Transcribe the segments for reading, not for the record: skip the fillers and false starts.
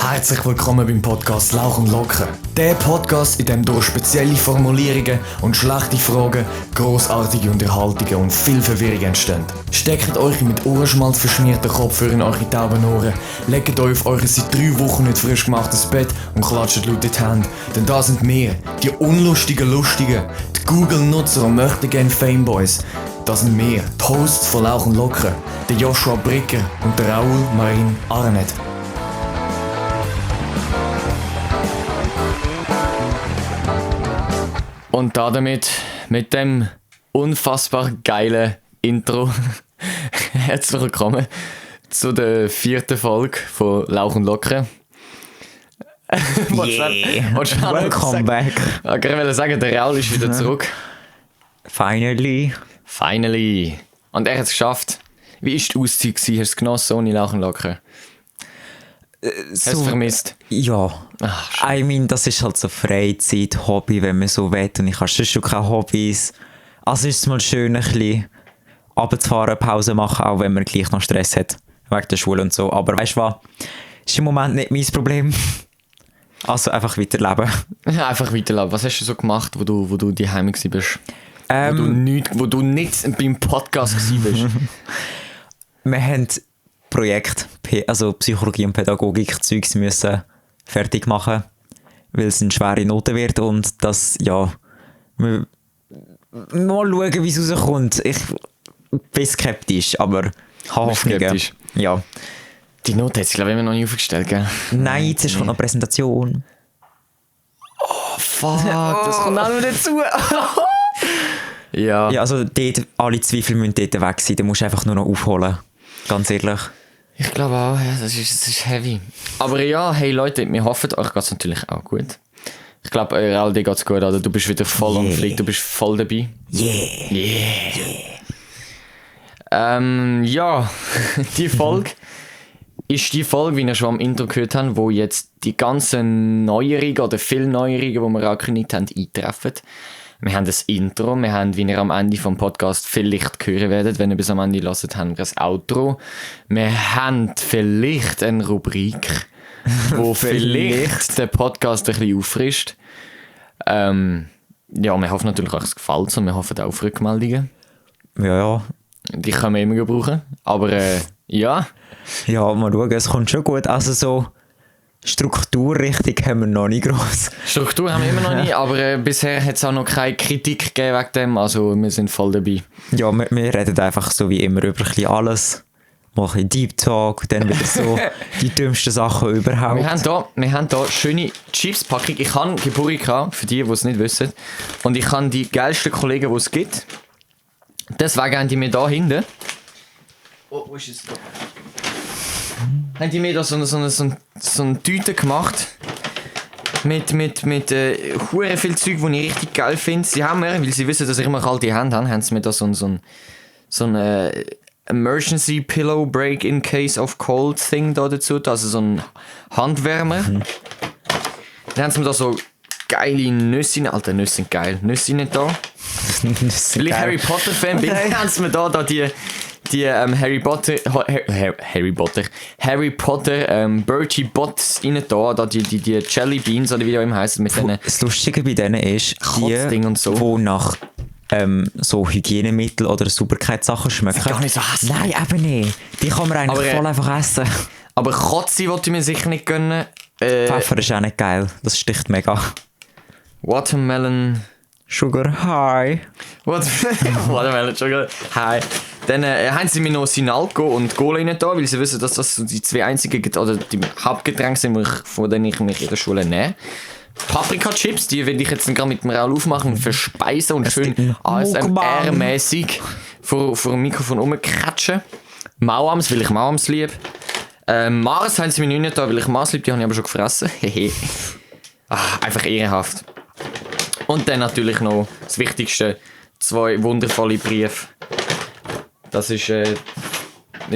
Herzlich willkommen beim Podcast Lauch und Locker. Der Podcast, in dem durch spezielle Formulierungen und schlechte Fragen grossartige Unterhaltungen und viel Verwirrung entstehen. Steckt euch mit Ohrenschmalz verschmierten Kopfhörer in eure tauben Ohren, legt euch auf euer seit 3 Wochen nicht frisch gemachtes Bett und klatscht laut in die Hände. Denn da sind wir, die unlustigen Lustigen, die Google-Nutzer und möchtegern Fameboys. Das sind wir, die Hosts von Lauch und Locker, der Joshua Bricker und der Raoul Marin Arnett. Und damit, mit dem unfassbar geilen Intro, herzlich willkommen zu der 4. Folge von Lauch und Locker. Welcome back. Ich wollte sagen, der Raoul ist wieder zurück. Finally. Und er hat es geschafft. Wie war die Auszeit? Hast du es genossen ohne Lauch und Locker? Hast du es vermisst? Ja. Ach, I mean, das ist halt so Freizeit, Hobby, wenn man so will. Und ich habe schon keine Hobbys. Also ist es mal schön, ein bisschen runterzufahren, Pause machen, auch wenn man gleich noch Stress hat. Wegen der Schule und so. Aber weißt du was? Ist im Moment nicht mein Problem. Also einfach weiterleben. Ja, einfach weiterleben. Was hast du so gemacht, wo du daheim warst? Wo du nicht beim Podcast warst? Wir haben Projekt, also Psychologie und Pädagogik Zeugs müssen fertig machen, weil es eine schwere Note wird und das, ja, mal schauen, wie es rauskommt. Ich bin skeptisch, aber Hoffnung. Ja. Die Note hat sich, glaube ich, immer noch nicht aufgestellt, gell? Nein, jetzt kommt noch eine Präsentation. Oh, fuck, das kommt auch noch dazu. Ja. Ja, also dort, alle Zweifel müssen dort weg sein, dann musst du einfach nur noch aufholen. Ganz ehrlich. Ich glaube auch, ja, das ist heavy. Aber ja, hey Leute, wir hoffen, euch geht es natürlich auch gut. Ich glaube, all dir geht es gut, oder? Du bist wieder voll on fleek, du bist voll dabei. Ja, die Folge ist die Folge, wie ihr schon am Intro gehört habt, wo jetzt die ganzen Neuerungen oder viele Neuerungen, die wir angekündigt haben, eintreffen. Wir haben das Intro, wir haben, wie ihr am Ende vom Podcast vielleicht hören werdet, wenn ihr bis am Ende hört, haben wir das Outro. Wir haben vielleicht eine Rubrik, die vielleicht den Podcast ein bisschen auffrischt. Ja, wir hoffen natürlich, euch es gefällt und wir hoffen auch auf Rückmeldungen. Ja. Die können wir immer gebrauchen, aber ja. Ja, mal schauen, es kommt schon gut. Also so Strukturrichtung haben wir noch nicht gross. Struktur haben wir immer noch nicht, aber bisher hat es auch noch keine Kritik gegeben wegen dem, also wir sind voll dabei. Ja, wir reden einfach so wie immer über ein bisschen alles. Mal ein bisschen Deep Talk, dann wieder so die dümmsten Sachen überhaupt. Wir haben hier schöne Chips-Packung. Ich habe Geburtstag, für die es nicht wissen. Und ich habe die geilsten Kollegen, die es gibt. Deswegen haben die mir hier hinten... Oh, wo ist es da? Haben die mir da so eine Tüte gemacht. Mit hure viel Zeug, die ich richtig geil finde. Sie haben mir, weil sie wissen, dass ich immer kalte Hände habe, haben sie mir da so ein Emergency Pillow Break in Case of Cold Thing da dazu. Also so ein Handwärmer. Dann haben sie mir da so geile Nüsse. Alter, Nüsse sind geil. Nüsse nicht da. Weil ich Harry Potter Fan bin, haben sie mir da die Harry Potter Bertie Bots rein da die Jelly Beans oder wie die auch immer heissen. Das Lustige bei denen ist, die, und so. Wo nach so Hygienemittel oder Sauberkeitssachen schmecken. Gar nicht so hässlich. Nein, eben nicht. Die kann man eigentlich voll einfach essen. Aber Kotze wollte ich mir sicher nicht gönnen. Pfeffer ist auch nicht geil. Das sticht mega. Watermelon Sugar High. Watermelon Sugar High. Dann haben sie mir noch Sinalco und Cola rein da, weil sie wissen, dass das so die 2 einzigen oder die Hauptgetränke sind, von denen ich mich in der Schule nehme. Paprika-Chips, die will ich jetzt gerade mit dem Raul aufmachen und verspeisen und schön ASMR-mäßig vor dem Mikrofon rumkratschen. Mauams, weil ich Mauams liebe. Mars haben sie mir nicht da, weil ich Mars liebe, die habe ich aber schon gefressen. Einfach ehrenhaft. Und dann natürlich noch das Wichtigste, 2 wundervolle Briefe. Das ist ein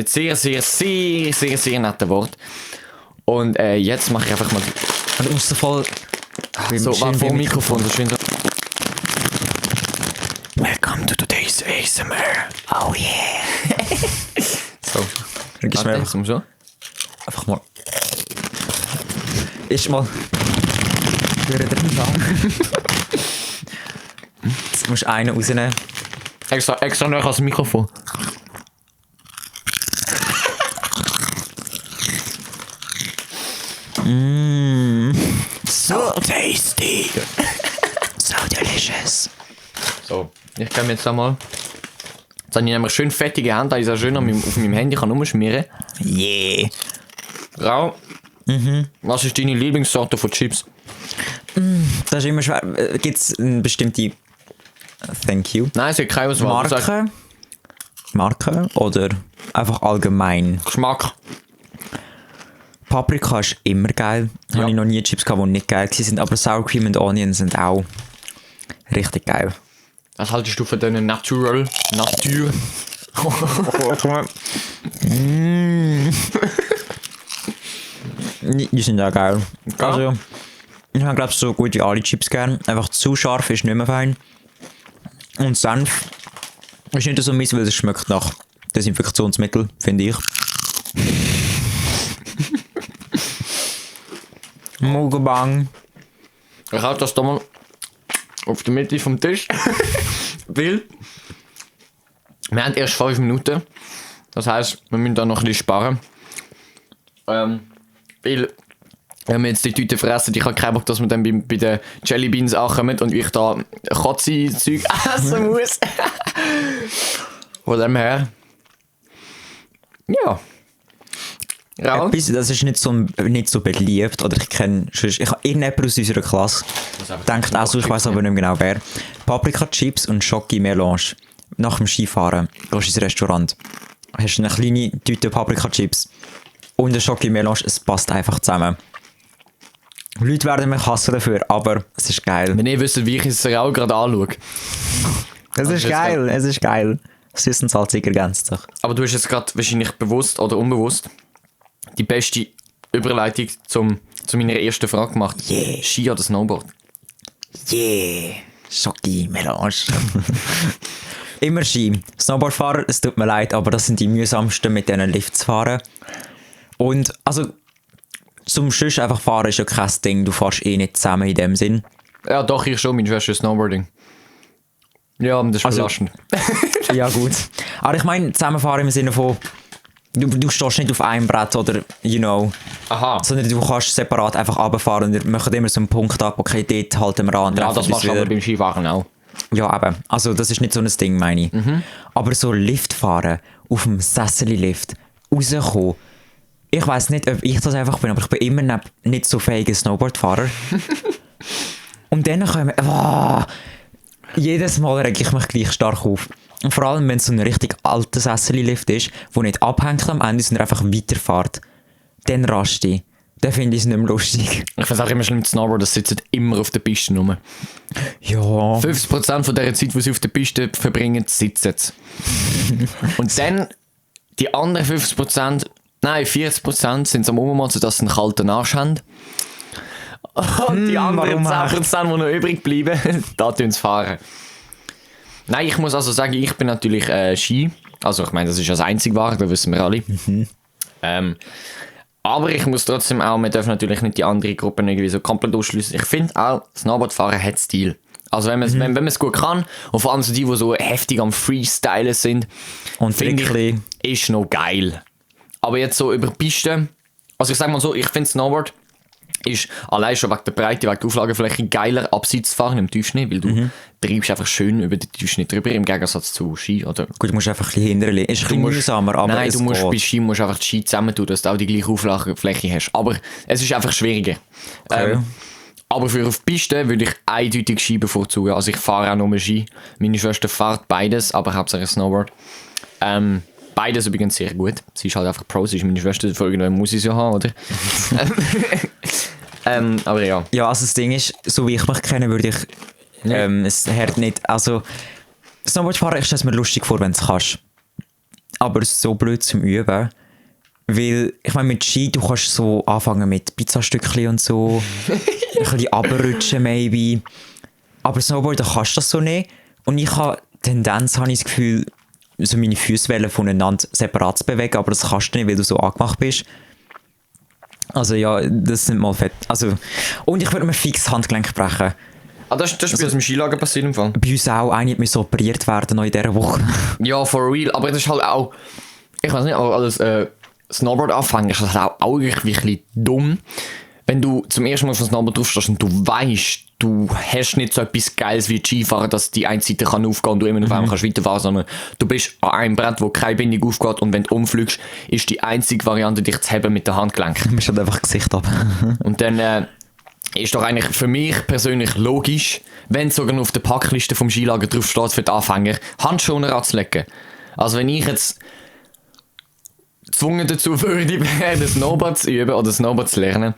sehr nettes Wort. Und jetzt mache ich einfach mal... Und du musst so voll... So, vor dem Mikrofon. So schön so. Welcome to today's ASMR. Oh yeah. So. Gibst mir einfach so. Einfach mal. Ist mal... Hören dir das an? Jetzt musst du einen rausnehmen. Extra noch als Mikrofon. So tasty. So delicious. So, ich kann jetzt einmal. Jetzt habe ich nämlich schön fettige Hände, ich auch schön auf meinem Handy kann rumschmieren. Yeah. Rau, was ist deine Lieblingssorte von Chips? Das ist immer schwer. Gibt es eine bestimmte... Thank you. Nein, es hat keine Auswahl. Marke oder einfach allgemein? Geschmack. Paprika ist immer geil. Ja. Habe ich noch nie Chips gehabt, die nicht geil waren. Aber Sour Cream und Onion sind auch richtig geil. Was haltest du von diesen Natur? Die sind auch geil. Ja. Also, ich habe glaube so gut wie alle Chips gern. Einfach zu scharf ist nicht mehr fein. Und Senf ist nicht so mies, weil es schmeckt nach Desinfektionsmittel, finde ich. Muggebang. Ich halte das da mal auf der Mitte vom Tisch. Weil wir haben erst 5 Minuten. Das heisst, wir müssen da noch ein bisschen sparen. Weil, wenn wir jetzt die Tüte fressen, ich habe keinen Bock, dass wir dann bei den Jelly Beans ankommen und ich da Kotze-Zeug essen muss. Von dem her. Ja. Ja. Etwas, das ist nicht so beliebt. Oder ich kenne irgendjemand aus unserer Klasse. Denkt auch so, ich weiß aber nicht mehr genau wer. Paprika-Chips und Schoki-Melange. Nach dem Skifahren gehst du ins Restaurant. Hast eine kleine Tüte Paprika-Chips und eine Schoki-Melange. Es passt einfach zusammen. Leute werden mich hassen dafür, aber es ist geil. Wenn ihr wisst, wie ich es auch gerade anschaue. Es ist geil, es ist geil. Süß und salzig ergänzt sich. Aber du hast jetzt gerade wahrscheinlich bewusst oder unbewusst die beste Überleitung zu meiner ersten Frage gemacht. Yeah. Ski oder Snowboard? Yeah. Schoki-Melange. Immer Ski. Snowboardfahrer, es tut mir leid, aber das sind die mühsamsten, mit diesen Lifts zu fahren. Und, also, zum Schluss einfach fahren ist ja kein Ding. Du fährst eh nicht zusammen in dem Sinn. Ja, doch, ich schon, meine Schwester ist Snowboarding. Ja, das ist belastend. Ja, gut. Aber ich meine, zusammenfahren im Sinne von, du stehst nicht auf einem Brett oder, you know. Aha. Sondern du kannst separat einfach runterfahren und wir machen immer so einen Punkt ab, okay, dort halten wir an. Ja, das machst du aber beim Skifahren auch. Ja, eben. Also, das ist nicht so ein Ding, meine ich. Aber so Lift fahren, auf dem Sesseli-Lift, rauskommen. Ich weiss nicht, ob ich das einfach bin, aber ich bin immer nicht so fähiger Snowboardfahrer. Und dann kommen... jedes Mal reg ich mich gleich stark auf. Und vor allem, wenn es so ein richtig alter Sesseli-Lift ist, der nicht abhängt am Ende, sondern einfach weiterfährt. Dann raste ich. Dann finde ich es nicht mehr lustig. Ich finde es auch immer schlimm, die Snowboarder sitzen immer auf der Piste rum. Ja. 50% von der Zeit, die sie auf der Piste verbringen, sitzen sie. Und dann die anderen 50%, nein 40% sind am Ummachen, dass sie einen kalten Arsch haben. Und die anderen 10%, die noch übrig bleiben, da tun sie fahren. Nein, ich muss also sagen, ich bin natürlich Ski. Also ich meine, das ist ja das einzige Wahre, das wissen wir alle. Aber ich muss trotzdem auch, wir dürfen natürlich nicht die anderen Gruppen irgendwie so komplett ausschließen. Ich finde auch, Snowboardfahren hat Stil. Also wenn man es gut kann, und vor allem so die so heftig am Freestylen sind, Und finde wirklich... ich, ist noch geil. Aber jetzt so über Pisten, also ich sag mal so, ich finde Snowboard ist allein schon wegen der Breite, wegen der Auflagefläche geiler abseits zu fahren im Tiefschnee, weil du treibst einfach schön über den Tiefschnee drüber, im Gegensatz zu Ski. Oder Gut, du musst einfach ein bisschen hinterlegen. Ist ein bisschen mühsamer, aber nein, es du musst geht. bei Ski musst einfach die Ski zusammen tun, dass du auch die gleiche Auflagefläche hast. Aber es ist einfach schwieriger. Okay. Aber für auf Piste würde ich eindeutig Ski bevorzugen. Also ich fahre auch nur Ski. Meine Schwester fährt beides, aber hauptsächlich Snowboard. Beides übrigens sehr gut. Sie ist halt einfach Pro, sie ist meine Schwester, für irgendwann muss ich sie ja haben, oder? Aber ja. Ja, also das Ding ist, so wie ich mich kenne, würde ich es hört nicht, also Snowboardfahren, ich stelle es mir lustig vor, wenn du es kannst. Aber so blöd zum Üben. Weil, ich meine, mit Ski, du kannst so anfangen mit Pizzastückchen und so. Ein bisschen runterrutschen, maybe. Aber Snowboard, da kannst du das so nicht. Und ich habe Tendenz, habe ich das Gefühl, so meine Füße voneinander separat zu bewegen, aber das kannst du nicht, weil du so angemacht bist. Also ja, das sind mal fett. Also, und ich würde mir fix das Handgelenk brechen. Ah, das ist bei uns im Skilager passiert im Fall. Bei uns auch, eine muss operiert werden noch in dieser Woche. Ja, for real. Aber das ist halt auch, ich weiß nicht, aber als Snowboard-Anfänger ist das halt auch irgendwie ein bisschen dumm. Wenn du zum ersten Mal auf dem Snowboard draufstehst und du weißt, du hast nicht so etwas Geiles wie Skifahren, dass die eine Seite kann aufgehen und du immer noch auf einmal kannst weiterfahren, sondern du bist an einem Brett, wo keine Bindung aufgeht und wenn du umfliegst, ist die einzige Variante, dich zu heben mit den Handgelenken. Du musst halt einfach Gesicht ab. Und dann ist doch eigentlich für mich persönlich logisch, wenn sogar noch auf der Packliste vom Skilager drauf steht für die Anfänger, Handschuhe anzulegen. Also wenn ich jetzt gezwungen dazu würde, das Snowboard zu üben oder Snowboard zu lernen,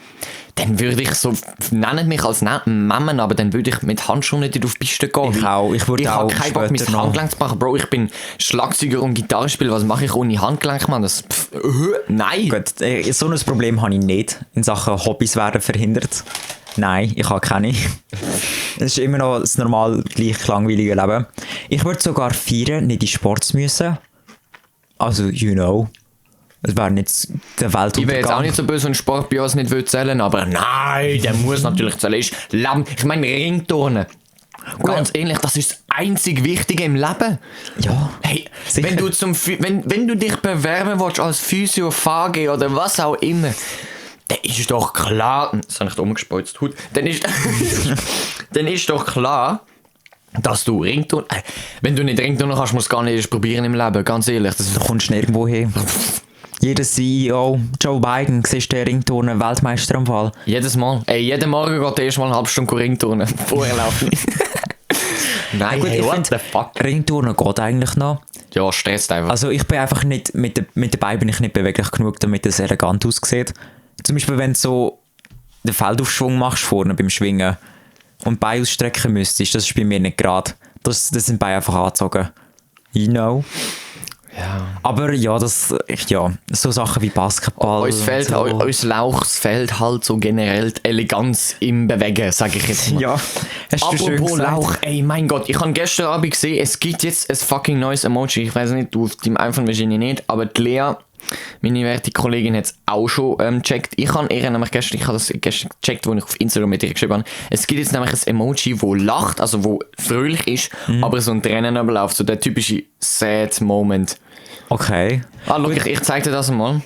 dann würde ich so, nennen mich als Mammen, aber dann würde ich mit Handschuhen nicht auf die Piste gehen. Ich auch, ich würde auch habe keinen Bock, mein später Handgelenk zu machen. Bro, ich bin Schlagzeuger und Gitarrespieler, was mache ich ohne Handgelenk, Mann? Nein! Gut, so ein Problem habe ich nicht. In Sachen Hobbys werden verhindert. Nein, ich habe keine. Es ist immer noch das normal gleich langweilige Leben. Ich würde sogar feiern, nicht in Sport zu müssen. Also, you know. Es wäre nicht der Weltuntergang. Ich wäre jetzt auch nicht so böse, wenn Sport bei uns nicht will zählen, aber nein, der muss natürlich zählen. Ist Leben. Ich meine, Ringturnen. Ganz ehrlich, das ist das einzig Wichtige im Leben. Ja, Hey, sicher. wenn du dich bewerben willst als Physio, VG oder was auch immer, dann ist doch klar, das habe ich da umgespeuzt, dann ist doch klar, dass du Ringturnen, wenn du nicht Ringturnen kannst, musst du es gar nicht erst probieren im Leben, ganz ehrlich. Da kommst du nirgendwo hin. Jeder CEO, Joe Biden, siehst du Ringturnen, Weltmeister am Fall. Jedes Mal. Ey, jeden Morgen geht er erst mal eine halbe Stunde Ringturnen. Vorher läuft nicht. Nein, Gut, hey, ich what find, the fuck? Ringturnen geht eigentlich noch. Ja, stresst einfach. Also ich bin einfach nicht, mit den Beinen bin ich nicht beweglich genug, damit es elegant aussieht. Zum Beispiel, wenn du so den Feldaufschwung machst vorne beim Schwingen und die Beine ausstrecken müsstest, das ist bei mir nicht gerade. Das sind die Beine einfach angezogen. You know? Ja. Aber ja, so Sachen wie Basketball. Uns Lauchs fehlt halt so generell die Eleganz im Bewegen, sage ich jetzt mal. Ja, hast du schön Apropos gesagt. Lauch, ey, mein Gott, ich habe gestern Abend gesehen, es gibt jetzt ein fucking neues Emoji. Ich weiß nicht, du auf deinem iPhone wahrscheinlich nicht, aber die Lea, meine werte Kollegin, hat es auch schon gecheckt. Ich habe das gestern gecheckt, als ich auf Instagram mit ihr geschrieben habe. Es gibt jetzt nämlich ein Emoji, wo lacht, also wo fröhlich ist, aber so ein Tränen überläuft, so der typische sad Moment. Okay. Ah, schau, ich zeige dir das mal.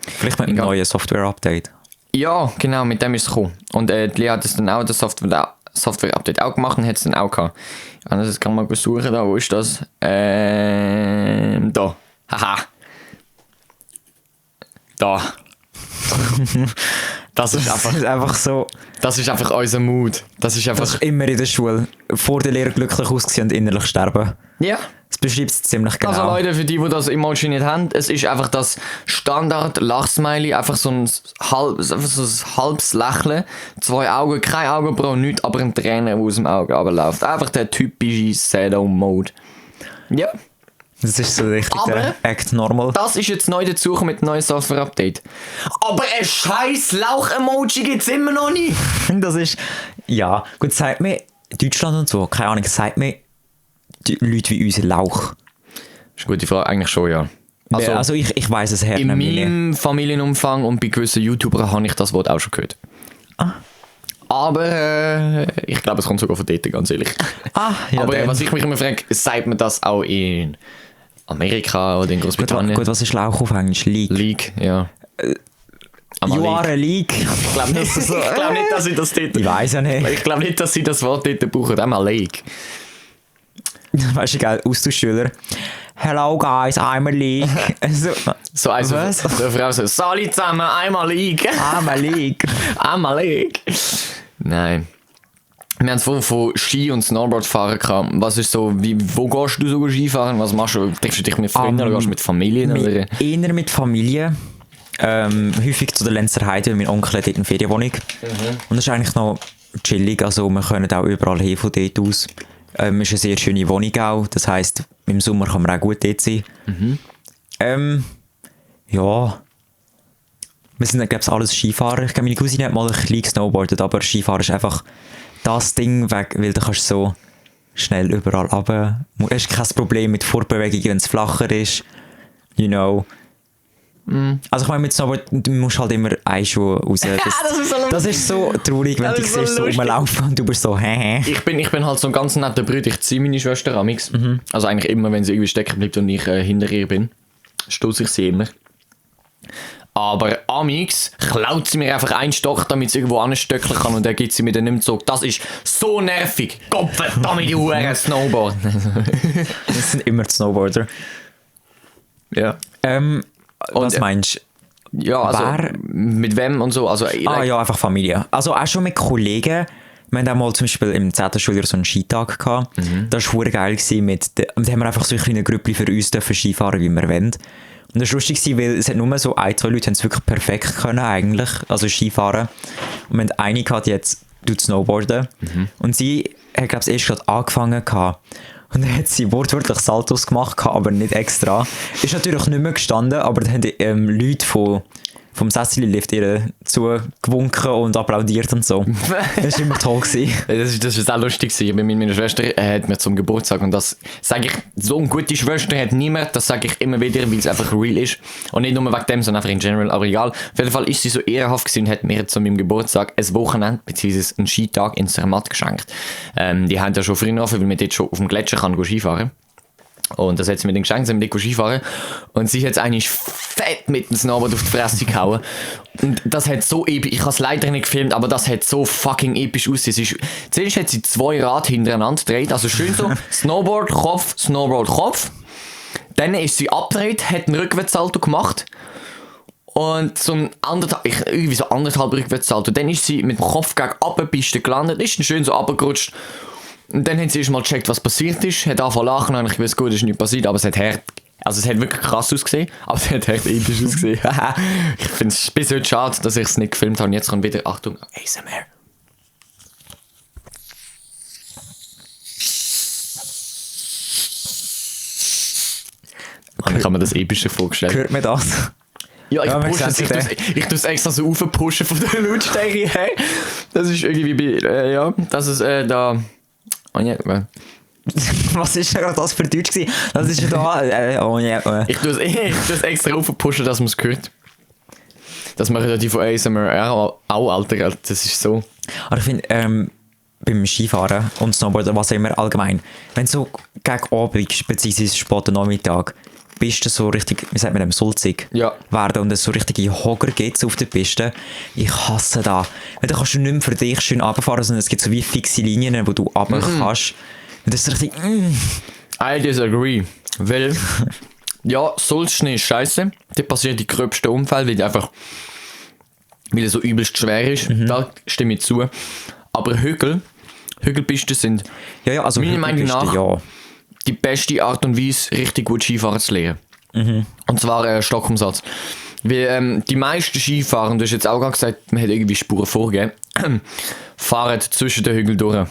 Vielleicht mit einem neuen Software-Update. Ja, genau, mit dem ist es gekommen. Und die Lea hat das dann auch, das Software-Update auch gemacht und hat es dann auch gehabt. Das kann man suchen, da, wo ist das? Da. Haha. Da. Das ist einfach so. Das ist einfach unser Mood. Das ist einfach... Das ist immer in der Schule. Vor der Lehre glücklich ausgesehen und innerlich sterben. Ja. Das beschreibt es ziemlich genau. Also Leute, für die das Emoji nicht haben, es ist einfach das Standard-Lachsmiley, einfach so ein halbes Lächeln, 2 Augen, keine Augenbrauen, nichts, aber ein Tränen, die aus dem Auge runterläuft. Einfach der typische Shadow-Mode. Ja. Das ist so richtig Aber der Act Normal. Das ist jetzt neu dazu mit einem neuen Software-Update. Aber ein scheiß Lauch-Emoji gibt es immer noch nicht. Das ist... Ja, gut, sagt mir Deutschland und so, keine Ahnung, sagt mir die Leute wie uns Lauch. Das ist eine gute Frage, eigentlich schon, ja. Also ich weiss es her. In meinem Familienumfang und bei gewissen YouTubern habe ich das Wort auch schon gehört. Ah. Aber ich glaube, es kommt sogar von dort, ganz ehrlich. Ah, ja, aber dann. was ich mich immer frage, sagt man das auch in Amerika oder in Großbritannien? Gut, was ist Lauch auf Englisch? League. Ja. You are a league. Ich glaube nicht, dass sie das dort... Ich weiss ja nicht. Ich glaube nicht, dass sie das Wort dort brauchen. Einmal League. Weißt du, geil, Austauschschüler. Hello guys, I'm a league. So also eine Frau so, Sali zusammen, einmal League. I'm a league. Einmal League. Nein. Wir haben es vorhin von Ski- und Snowboardfahren gehabt. Was ist so, wo gehst du so Skifahren? Was machst du? Triffst du dich mit Freunden oder gehst du mit Familien? Oder? Eher mit Familie. Häufig zu der Lenzer Heide, weil mein Onkel hat dort eine Ferienwohnung. Und das ist eigentlich noch chillig, also wir können auch überall hin von dort aus. Ist eine sehr schöne Wohnung auch, das heisst, im Sommer kann man auch gut dort sein. Ja. Wir sind, glaube ich, alles Skifahrer. Ich glaube, meine Cousine hat mal ein bisschen gesnowboardet, aber Skifahren ist einfach das Ding weg, weil du kannst so schnell überall runter. Du hast kein Problem mit Fortbewegung, wenn es flacher ist. You know. Also ich meine, mit Snowboard, du musst halt immer eine Schuhe raus. Das ist so traurig, wenn du siehst, so rumlaufen und du bist so, hä. Ich bin halt so ein ganz netter Bruder, ich ziehe meine Schwester amix. Also eigentlich immer, wenn sie irgendwie stecken bleibt und ich hinter ihr bin, stoße ich sie immer. Aber amix klaut sie mir einfach einen Stock, damit sie irgendwo anstöckeln kann und dann gibt sie mir dann nicht mehr zurück. Das ist so nervig. Gottverdammt, die Huren Snowboard. Das sind immer die Snowboarder. Ja. Was meinst du? Ja, also mit wem und so. Also, ja, einfach Familie. Also auch schon mit Kollegen. Wir hatten auch mal zum Beispiel im 10. Schuljahr so einen Skitag gehabt. Das war verdammt geil. Und da haben wir einfach so eine kleine Gruppe für uns Skifahren, wie wir wollen. Und das war lustig, weil es hat nur so ein, zwei Leute, die es wirklich perfekt können eigentlich, also Skifahren. Und wir hatten eine gehabt, die jetzt Snowboarden. Und sie hat, glaube ich, erst gerade angefangen gehabt. Und dann hat sie wortwörtlich Saltos gemacht, aber nicht extra. Ist natürlich nicht mehr gestanden, aber dann haben Leute vom Sessellift ihr zugewunken und applaudiert und so. Das war immer toll gewesen. Das war auch lustig gewesen. Bei meiner Schwester hat mir zum Geburtstag, und das sage ich, so eine gute Schwester hat niemand, das sage ich immer wieder, weil es einfach real ist. Und nicht nur wegen dem, sondern einfach in general, aber egal. Auf jeden Fall ist sie so ehrenhaft gewesen und hat mir zu meinem Geburtstag ein Wochenende, beziehungsweise einen Skitag in Zermatt geschenkt. Die haben ja schon früher offen, weil man dort schon auf dem Gletscher kann Skifahren. Und das hat sie mir dann geschenkt, sie haben mit Skifahren. Und sie hat es eigentlich fett mit dem Snowboard auf die Fresse gehauen. Und das hat so episch, ich habe es leider nicht gefilmt, aber das hat so fucking episch ausgesehen. Zuerst hat sie 2 Rad hintereinander gedreht, also schön so Snowboard, Kopf, Snowboard, Kopf. Dann ist sie abgedreht, hat einen Rückwärtssalto gemacht. Und so irgendwie so anderthalb Rückwärtssalto. Dann ist sie mit dem Kopf gegen Abendpiste gelandet, ist dann schön so runtergerutscht. Und dann haben sie erst mal gecheckt, was passiert ist, hat angefangen zu lachen und ich weiß gut, es ist nicht passiert, aber es hat wirklich krass ausgesehen, aber es hat echt episch ausgesehen. Ich finde es bis heute schade, dass ich es nicht gefilmt habe. Und jetzt kommt wieder, Achtung, ASMR. Und ich habe mir das epische vorgestellt. Hört mir das? Ja, ich tue es extra so aufpushen von der Lautstärke her. Das ist irgendwie das ist da... Oh ja, was ist denn das für Deutsch gewesen? Das ist ja da. Ich tue es extra aufpushen, dass man es hört. Das machen ja die von ASMR auch, Alter. Das ist so. Aber ich finde, beim Skifahren und Snowboarden, was immer allgemein, wenn du so gegen Abend bzw. späten Nachmittag bist du so richtig, wie sagt man, sulzig werden und es so richtige Hogger gibt auf der Piste. Ich hasse das. Weil dann kannst du nicht mehr für dich schön runterfahren, sondern es gibt so wie fixe Linien, wo du runter kannst. Und das ist richtig... I disagree. Weil, ja, Sulzschnee ist scheiße. Da passieren die gröbsten Unfälle, weil er so übelst schwer ist. Da stimme ich zu. Aber Hügelpisten sind also meiner Meinung nach die beste Art und Weise, richtig gut Skifahren zu lernen. Und zwar Stockumsatz. Weil die meisten Skifahrer, du hast jetzt auch gerade gesagt, man hat irgendwie Spuren vorgegeben, fahren zwischen den Hügeln durch.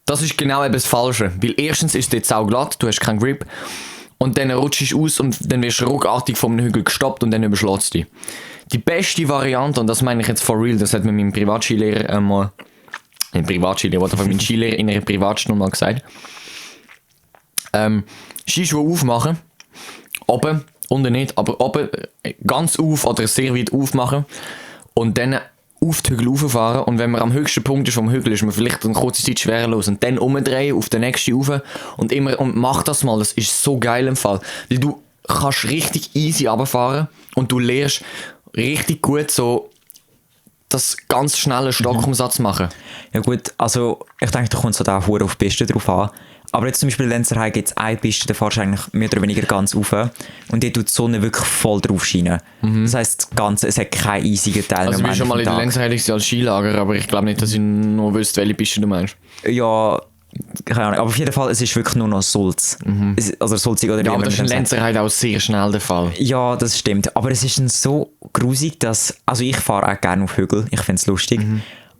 Das ist genau eben das Falsche. Weil erstens ist es jetzt auch glatt, du hast keinen Grip. Und dann rutschst du aus und dann wirst du ruckartig vom Hügel gestoppt und dann überschlägst du dich. Die beste Variante, und das meine ich jetzt for real, das hat mir mein Privatskilehrer mal... mein Skilehrer in einer Privatstunde mal gesagt. Skischuhe aufmachen, oben, unten nicht, aber oben ganz auf oder sehr weit aufmachen und dann auf die Hügel rauffahren und wenn man am höchsten Punkt ist vom Hügel, ist man vielleicht eine kurze Zeit schwerelos und dann umdrehen auf den nächsten rauf und mach das mal, das ist so geil im Fall, weil du kannst richtig easy runterfahren und du lernst richtig gut so das ganz schnelle Stockumsatz machen. Ja gut, also ich denke, da kommt es halt auch auf die Piste drauf an. Aber jetzt zum Beispiel in Lenzerheide gibt es eine Piste, da fährst du eigentlich mehr oder weniger ganz rauf und die tut die Sonne wirklich voll drauf scheinen. Das heisst, es hat keinen eisigen Teil. Also ich bin schon mal in der Lenzerheide als Skilager, aber ich glaube nicht, dass ich nur wüsste, welche Piste du meinst. Ja, keine Ahnung, aber auf jeden Fall, es ist wirklich nur noch Sulz. Also sulzig oder ja, aber das ist in Lenzerheide auch sehr schnell der Fall. Ja, das stimmt. Aber es ist dann so grusig, dass... Also ich fahre auch gerne auf Hügel, ich finde es lustig.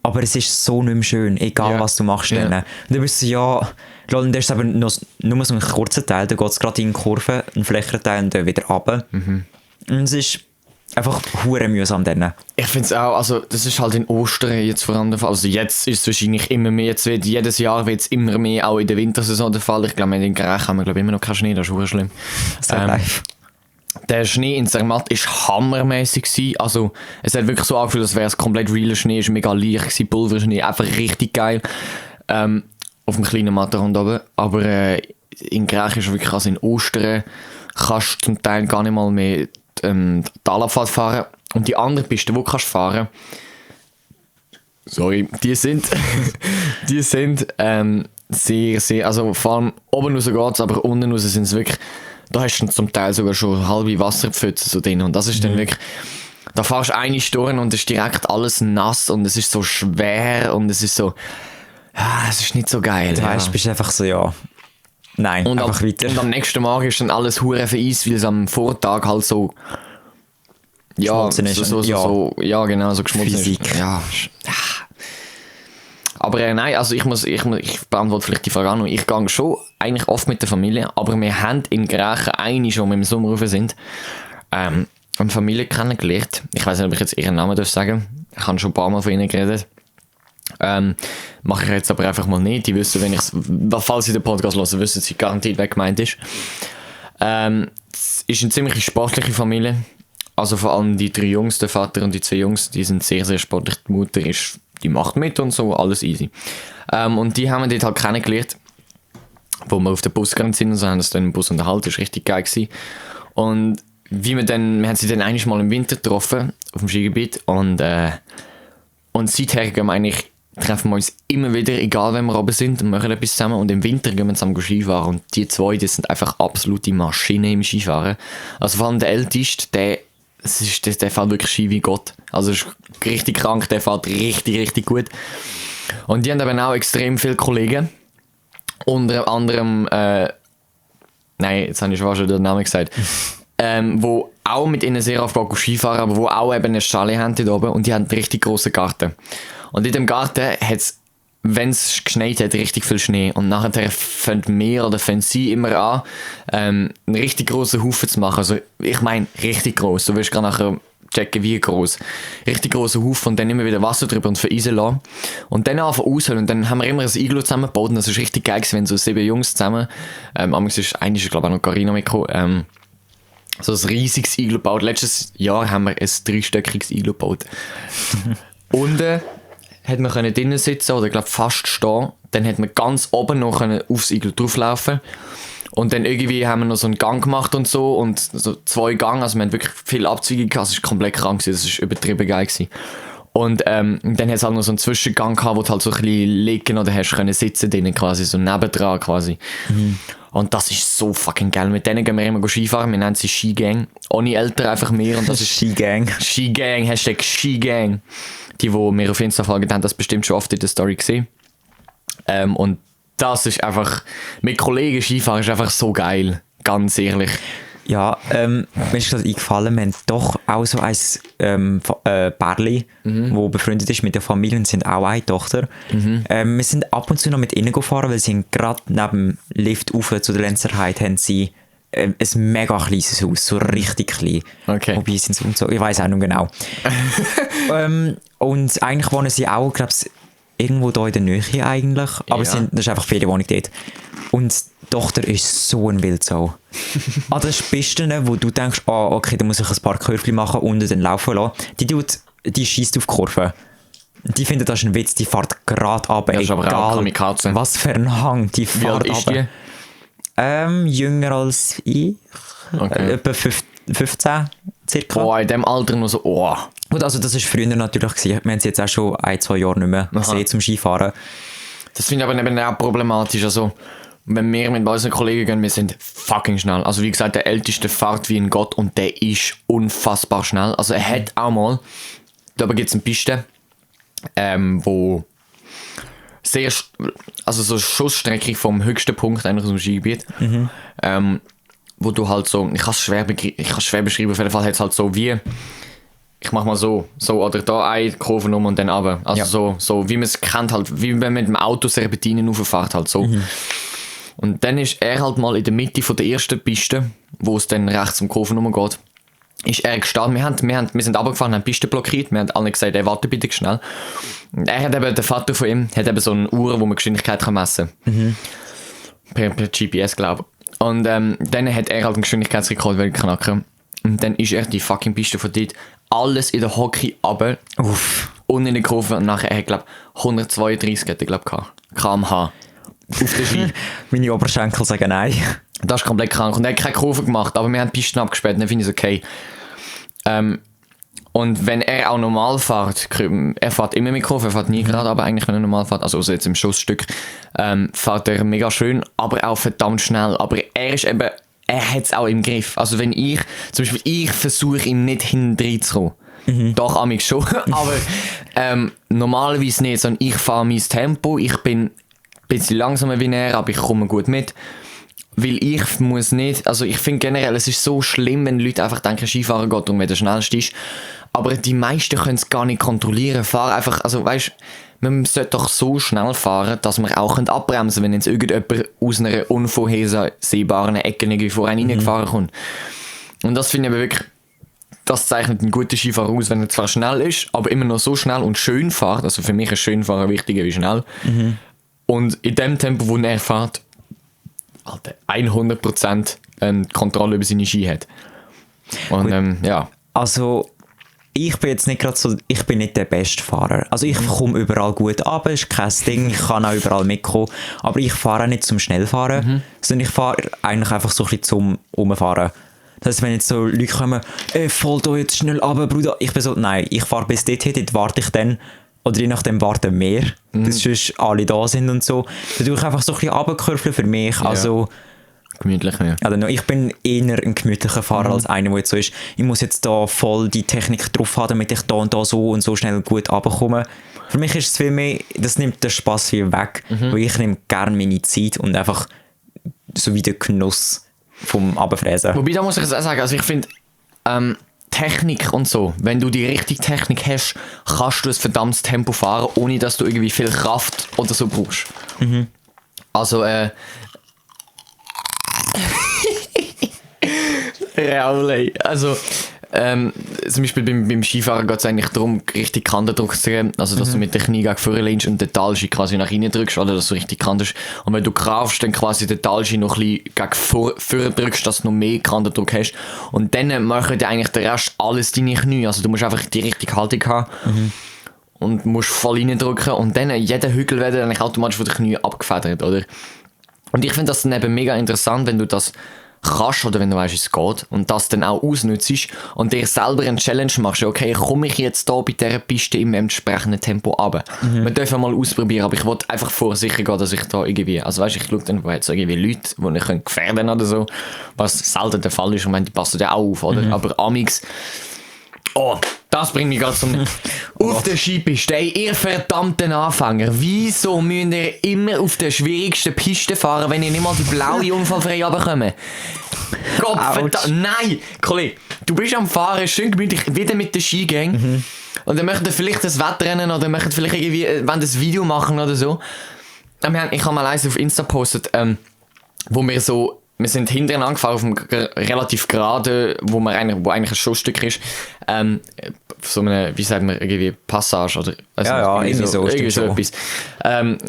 Aber es ist so nicht mehr schön, egal was du machst. Und dann bist du dann ist es aber nur so ein kurzer Teil, dann geht es gerade in die Kurve, ein Flächenteil und dann wieder runter. Und es ist einfach hure mühsam dann. Ich finde es auch, also das ist halt in Ostern jetzt vor allem der Fall. Also jetzt ist es wahrscheinlich immer mehr, jedes Jahr wird es immer mehr, auch in der Wintersaison der Fall. Ich glaube, in den Grächen haben wir immer noch keinen Schnee, das ist hure schlimm. Live. Ja. Schnee in Zermatt war hammermäßig gewesen. Also, es hat wirklich so angefühlt, als wäre es komplett realer Schnee. Es war mega leicht gewesen, Pulverschnee, einfach richtig geil. Auf dem kleinen Matterhorn oben. Aber in Griechenland ist wirklich, also in Ostern, kannst du zum Teil gar nicht mal mehr die Talabfahrt fahren. Und die anderen Pisten, die du kannst fahren, sorry, die sind sehr, sehr, also vor allem oben raus geht es, aber unten raus sind es wirklich, da hast du zum Teil sogar schon halbe Wasserpfütze so drin. Und das ist dann wirklich, da fährst du eine Stunde und es ist direkt alles nass und es ist so schwer und es ist so, es ist nicht so geil. Du weißt, bist einfach so, ja, nein, und einfach weiter. Und am nächsten Morgen ist dann alles hure vereist, weil es am Vortag halt so, ja, Geschmolzen ist. Ja, genau, so geschmolzen Physik. ist. Ja. Aber nein, also ich beantworte vielleicht die Frage auch noch. Ich gehe schon eigentlich oft mit der Familie, aber wir haben in Griechen eine schon, wenn wir im Sommer rauf sind, eine Familie kennengelernt. Ich weiß nicht, ob ich jetzt ihren Namen sagen darf. Ich habe schon ein paar Mal von ihnen geredet. Mache ich jetzt aber einfach mal nicht. Die wissen, falls sie den Podcast hören, wissen sie garantiert, wer gemeint ist. Es ist eine ziemlich sportliche Familie. Also vor allem die 3 Jungs, der Vater und die 2 Jungs, die sind sehr, sehr sportlich. Die Mutter die macht mit und so, alles easy. Und die haben wir dort halt kennengelernt, wo wir auf der Bus gegangen sind und so haben uns dann im Bus unterhalten, das war richtig geil gewesen. Und wir haben sie dann eigentlich mal im Winter getroffen, auf dem Skigebiet und seither treffen wir uns immer wieder, egal wenn wir oben sind und machen etwas zusammen und im Winter gehen wir zusammen Skifahren und die 2, die sind einfach absolute Maschinen im Skifahren. Also vor allem der Älteste, der fährt wirklich Ski wie Gott. Also ist richtig krank, der fährt richtig, richtig gut. Und die haben eben auch extrem viele Kollegen. Unter anderem, nein, jetzt habe ich schon den Namen gesagt, wo auch mit ihnen sehr oft Skifahren, aber wo auch eben eine Chalet haben dort oben und die haben einen richtig grossen Garten. Und in dem Garten hat es, wenn es geschneit hat, richtig viel Schnee. Und nachher fangen wir oder fangen sie immer an, einen richtig grossen Haufen zu machen. Also ich meine, richtig gross. Du wirst gerade nachher checken, wie gross. Richtig grossen Haufen und dann immer wieder Wasser drüber und vereisen lassen. Und dann einfach aushöhlen. Und dann haben wir immer ein Iglu zusammengebaut. Und das ist richtig geil gewesen, wenn so 7 Jungs zusammen, einmal ist glaube ich auch noch Carina mitgekommen, so ein riesiges Iglu gebaut. Letztes Jahr haben wir ein 3-stöckiges Iglu gebaut. Unten hat man drinnen sitzen oder glaube fast stehen. Dann hat man ganz oben noch aufs Iglu drauflaufen. Und dann irgendwie haben wir noch so einen Gang gemacht und so. Und so 2 Gang, also wir haben wirklich viel Abzüge gehabt. Es war komplett krank, das war übertrieben geil gewesen. Und dann hat es halt noch so einen Zwischengang gehabt, wo du halt so ein bisschen liegen oder hast können sitzen drinnen quasi, so nebendran quasi. Und das ist so fucking geil. Mit denen gehen wir immer Skifahren, wir nennen sie Skigang. Ohne Eltern einfach mehr und das ist Skigang. Skigang, Hashtag Skigang. Die mir auf Insta folgen, haben das bestimmt schon oft in der Story gesehen. Und das ist einfach, mit Kollegen Skifahren ist einfach so geil, ganz ehrlich. Ja, mir ist gerade eingefallen, wir haben doch auch so ein Pärli, das befreundet ist mit der Familie und sind auch eine Tochter. Wir sind ab und zu noch mit ihnen gefahren, weil sie gerade neben dem Lift rauf zu der Lenzerheide haben sie ein mega kleines Haus, so richtig klein. Okay. Wobei sind sie umgezogen, ich weiß auch nicht genau. Und eigentlich wohnen sie auch, glaube ich, irgendwo da in der Nähe eigentlich, aber das ist einfach Ferienwohnung dort. Und die Tochter ist so ein Wildsau. An den Pisten, wo du denkst, okay, da muss ich ein paar Kurven machen und dann laufen lassen, die schießt auf die Kurve. Die findet das ist ein Witz, die fährt gerade runter, Das ist aber auch Kamikaze. was für ein Hang, die Wie alt fährt ist runter. Jünger als ich, etwa 15 circa. Boah, in dem Alter noch so, Gut, also das war früher natürlich gewesen. Wir haben sie jetzt auch schon 1-2 Jahre nicht mehr gesehen zum Skifahren. Das finde ich aber eben auch problematisch. Also, wenn wir mit unseren Kollegen gehen, wir sind fucking schnell. Also wie gesagt, der Älteste fährt wie ein Gott und der ist unfassbar schnell. Also er hat auch mal, da gibt es eine Piste, wo sehr, also so eine Schussstrecke vom höchsten Punkt eigentlich aus dem Skigebiet, wo du halt so, ich kann es schwer beschreiben, auf jeden Fall hat es halt so wie, ich mach mal so oder da eine Kurve um und dann runter. Also so wie man es kennt halt, wie wenn man mit dem Auto Serpentinen rauffährt halt so. Und dann ist er halt mal in der Mitte von der ersten Piste, wo es dann rechts um die Kurve geht, ist er gestanden. Wir sind runtergefahren, haben die Piste blockiert, wir haben alle gesagt, ey, warte bitte schnell. Und er hat eben, der Vater von ihm, hat eben so eine Uhr, wo man Geschwindigkeit messen kann. Per GPS, glaube ich. Und dann hat er halt einen Geschwindigkeitsrekord knacken. und dann ist er die fucking Piste von dort alles in der Hockey runter und in der Kurve und nachher, ich glaube, 132 hat er, glaube ich, km/h auf der Ski. Meine Oberschenkel sagen nein. Das ist komplett krank und er hat keine Kurve gemacht, aber wir haben die Pisten abgesperrt, dann finde ich es okay. Und wenn er auch normal fährt, er fährt immer mit Kurve, er fährt nie gerade, aber eigentlich, wenn er normal fährt, also jetzt im Schussstück, fährt er mega schön, aber auch verdammt schnell. Aber er ist eben, er hat es auch im Griff. Also wenn ich, zum Beispiel, ich versuche ihm nicht hinten zu kommen. Doch, amig schon, aber normalerweise nicht, sondern ich fahre mein Tempo, ich bin ein bisschen langsamer wie er, aber ich komme gut mit. Weil ich muss nicht, also ich finde generell, es ist so schlimm, wenn Leute einfach denken, Skifahren geht um, wer der schnellste ist. Aber die meisten können es gar nicht kontrollieren. Fahren einfach, also weißt, man sollte doch so schnell fahren, dass man auch abbremsen kann, wenn jetzt irgendjemand aus einer unvorhersehbaren Ecke irgendwie vor einen reingefahren kommt. Und das finde ich aber wirklich, das zeichnet einen guten Skifahrer aus, wenn er zwar schnell ist, aber immer noch so schnell und schön fährt. Also für mich ist Schönfahren wichtiger wie schnell. Und in dem Tempo, wo er fährt, Alter, 100% Kontrolle über seine Ski hat. Und ja. Also, ich bin jetzt nicht gerade so, ich bin nicht der beste Fahrer. Also ich komme überall gut runter, ist kein Ding, ich kann auch überall mitkommen. Aber ich fahre auch nicht zum Schnellfahren, sondern ich fahre eigentlich einfach so ein bisschen zum Umfahren. Das heißt, wenn jetzt so Leute kommen, voll da jetzt schnell runter, Bruder. Ich bin so, nein, ich fahre bis dorthin, dort warte ich dann. Oder je nachdem warten mehr, bis sonst alle da sind und so. Dann tue ich einfach so ein bisschen runterkürfeln für mich. Ja. Also, gemütlich, ja. Also ich bin eher ein gemütlicher Fahrer als einer, der jetzt so ist, ich muss jetzt da voll die Technik drauf haben, damit ich da und da so und so schnell gut runterkomme. Für mich ist es viel mehr, das nimmt den Spass viel weg, weil ich nehme gerne meine Zeit und einfach so wie den Genuss vom Runterfräsen. Wobei, da muss ich jetzt auch sagen, also ich finde, Technik und so, wenn du die richtige Technik hast, kannst du ein verdammtes Tempo fahren, ohne dass du irgendwie viel Kraft oder so brauchst. Also, Rauley. Also, zum Beispiel beim Skifahren geht es eigentlich darum, richtig Kantendruck zu geben. Also, dass du mit den Knie gegen vorne lehnst und den Talski quasi nach hinten drückst, oder dass du richtig kantest. Und wenn du kraftst, dann quasi den Talski noch ein bisschen gegen vorne drückst, dass du noch mehr Kantendruck hast. Und dann machen dir eigentlich der Rest alles deine Knie. Also, du musst einfach die richtige Haltung haben. Und musst voll reindrücken. Und dann, jeder Hügel wird dann eigentlich automatisch von den Knie abgefedert, oder? Und ich finde das dann eben mega interessant, wenn du das kannst oder wenn du weißt, wie es geht und das dann auch ausnutzt und dir selber eine Challenge machst, okay, komme ich jetzt da bei dieser Piste im entsprechenden Tempo runter. Wir dürfen mal ausprobieren, aber ich wollte einfach vorsicher gehen, dass ich da irgendwie, also weißt, ich schaue dann, wo jetzt irgendwie Leute, die ich gefährden können oder so, was selten der Fall ist und die passen ja auch auf, oder? Aber amix, oh, das bringt mich gerade zum auf der Skipiste. Ey, ihr verdammten Anfänger, wieso müsst ihr immer auf der schwierigsten Piste fahren, wenn ihr nicht mal die blaue unfallfrei runterkommt? Gott verdammt, nein! Kollege, du bist am Fahren, schön gemütlich, wieder mit den Skigängen. Und dann möchtet ihr vielleicht das Wettrennen oder möchtet vielleicht irgendwie, wenn das Video machen oder so. Ich habe mal eins auf Insta gepostet, wo wir sind hinten angefahren auf einem relativ gerade, wo eigentlich ein Schussstück ist. So eine, wie sagt man, irgendwie Passage oder irgendwie so etwas.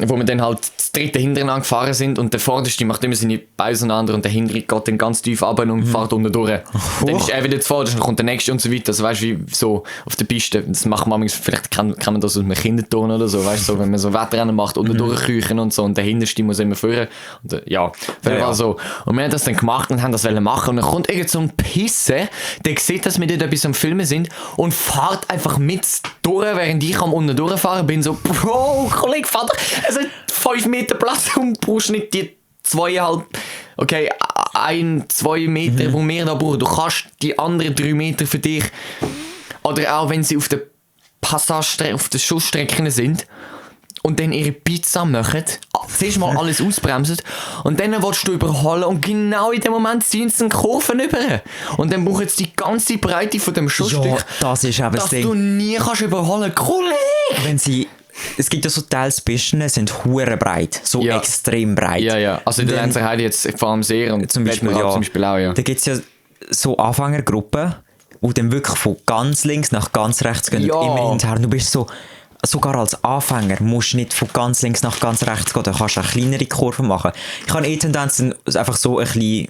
Wo wir dann halt das dritte hinten angefahren sind und der vorderste macht immer seine Beine auseinander und der hintere geht dann ganz tief runter und fährt unten durch. Dann ist er wieder zuvorderst, dann kommt der nächste und so weiter. Also weißt du, wie so auf der Piste, das macht man vielleicht kann man das aus einem Kinderton oder so, weißt du, so, wenn man so Wettrennen macht, unten durchküchen und so und der hinterste muss immer führen. Und, ja, so. Und wir haben das dann gemacht und haben das machen und dann kommt irgend so ein Pisse, der sieht, dass wir dort etwas am Filmen sind und fährt einfach mit durch, während ich am unten durchfahren bin, so, Bro, Kollege, Vater, es hat 5 Meter Platz und du brauchst nicht die 2,5, okay, 1-2 Meter, wo wir da brauchen. Du kannst die anderen 3 Meter für dich. Oder auch wenn sie auf der Passage, auf der Schussstrecken sind und dann ihre Pizza machen, zuerst mal alles ausbremsen und dann willst du überholen und genau in dem Moment ziehen sie Kurven über. Und dann brauchen sie die ganze Breite von dem Schussstück, ja, das ist eben dass du nie kannst überholen. Kollege! Wenn sie... Es gibt ja so teils Pisten, sind hure breit, so extrem breit. Ja, ja. Also in der Lenzer Heide jetzt vor allem sehr und zum Beispiel, zum Beispiel auch, ja. Da gibt es ja so Anfängergruppen, die dann wirklich von ganz links nach ganz rechts gehen und immer hinterher. Du bist so, sogar als Anfänger musst du nicht von ganz links nach ganz rechts gehen, da kannst du eine kleinere Kurve machen. Ich habe Tendenz, einfach so ein bisschen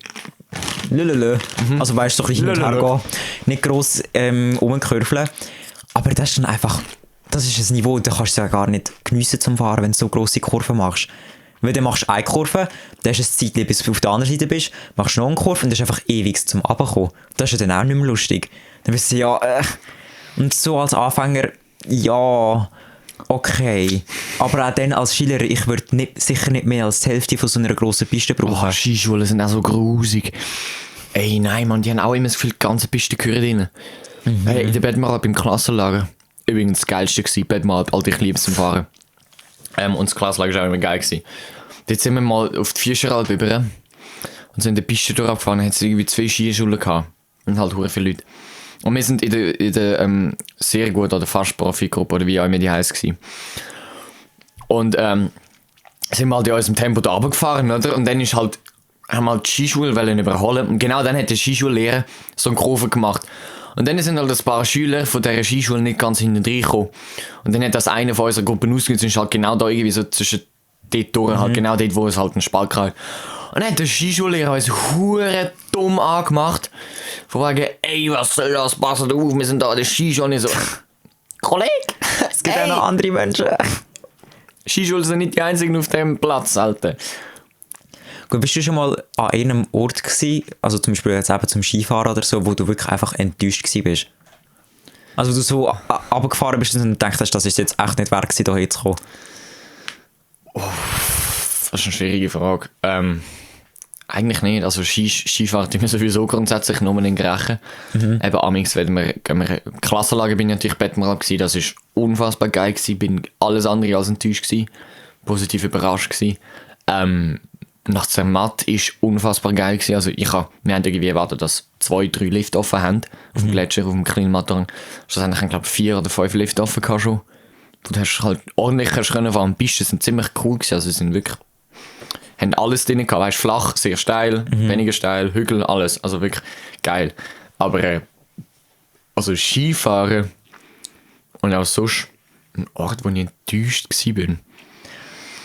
lülülü. Also weißt du, so ein bisschen hin und her gehen, nicht gross rumkurveln. Aber das ist dann einfach, das ist ein Niveau, da kannst du ja gar nicht geniessen zum Fahren, wenn du so grosse Kurven machst. Weil dann machst du eine Kurve, dann hast du ein Zeitchen, bis du auf der anderen Seite bist, machst noch eine Kurve und das ist einfach ewig zum Runterkommen. Das ist ja dann auch nicht mehr lustig. Dann bist du ja, Und so als Anfänger, ja, okay. Aber auch dann als Skilehrer, ich würde sicher nicht mehr als die Hälfte von so einer grossen Piste brauchen. Skischulen sind auch so grusig. Ey, nein, Mann, die haben auch immer so viele ganze Pistenküre drin. Hey, in der Bettmaralp im Klassenlager. Übrigens das Geilste gewesen, Bettmaralp, Alter, ich liebe es zum Fahren. Und das Klassenlager war auch immer geil gewesen. Dort sind wir mal auf die Fischeralp rüber und sind in der Piste durchgefahren, hat es irgendwie 2 Skischulen gehabt. Und halt hure viele Leute. Und wir sind in der sehr gut oder fast Profi-Gruppe oder wie auch immer die heisst gewesen. Und sind wir halt in unserem Tempo da runtergefahren, oder? Und dann ist halt, haben wir halt die Skischule überholen. Und genau dann hat der Skischullehrer so eine Kurve gemacht. Und dann sind halt ein paar Schüler von dieser Skischule nicht ganz hinten reingekommen. Und dann hat das einer von unserer Gruppe ausgenutzt und ist halt genau da irgendwie so zwischen dort durch, halt genau dort, wo es halt einen Spalt gab. Und dann hat der Skischullehrer uns hure dumm angemacht. Von wegen, ey, was soll das, passt auf, wir sind da an der Skischule. Und ich so, Kollege, Es gibt auch noch andere Menschen. Skischulen sind nicht die einzigen auf diesem Platz, Alter. Gut, bist du schon mal an einem Ort gewesen, also zum Beispiel jetzt eben zum Skifahren oder so, wo du wirklich einfach enttäuscht gewesen bist? Also wo du so runtergefahren bist und denkst, das ist jetzt echt nicht wert gewesen, hierher zu kommen? Das ist eine schwierige Frage. Eigentlich nicht. Also Skifahren tun wir sowieso grundsätzlich nur in Grächen. Eben amigs, wenn wir Klassenlager bin ich natürlich Bettmaralp gewesen. Das ist unfassbar geil gewesen. Bin alles andere als enttäuscht gewesen. Positiv überrascht gewesen. Nach Zermatt ist unfassbar geil gewesen. Also wir haben irgendwie erwartet, dass 2-3 Lifte offen haben. Auf dem Gletscher, auf dem kleinen Matterhorn. Schlussendlich haben, glaube ich, 4 oder 5 Lifte offen gehabt schon. Du hast halt ordentlich können fahren. Die Pisten sind ziemlich cool gewesen. Also sind wirklich, haben alles drin gehabt. Weißt, flach, sehr steil, weniger steil, Hügel, alles. Also wirklich geil. Aber also Skifahren und auch sonst ein Ort, wo ich enttäuscht war.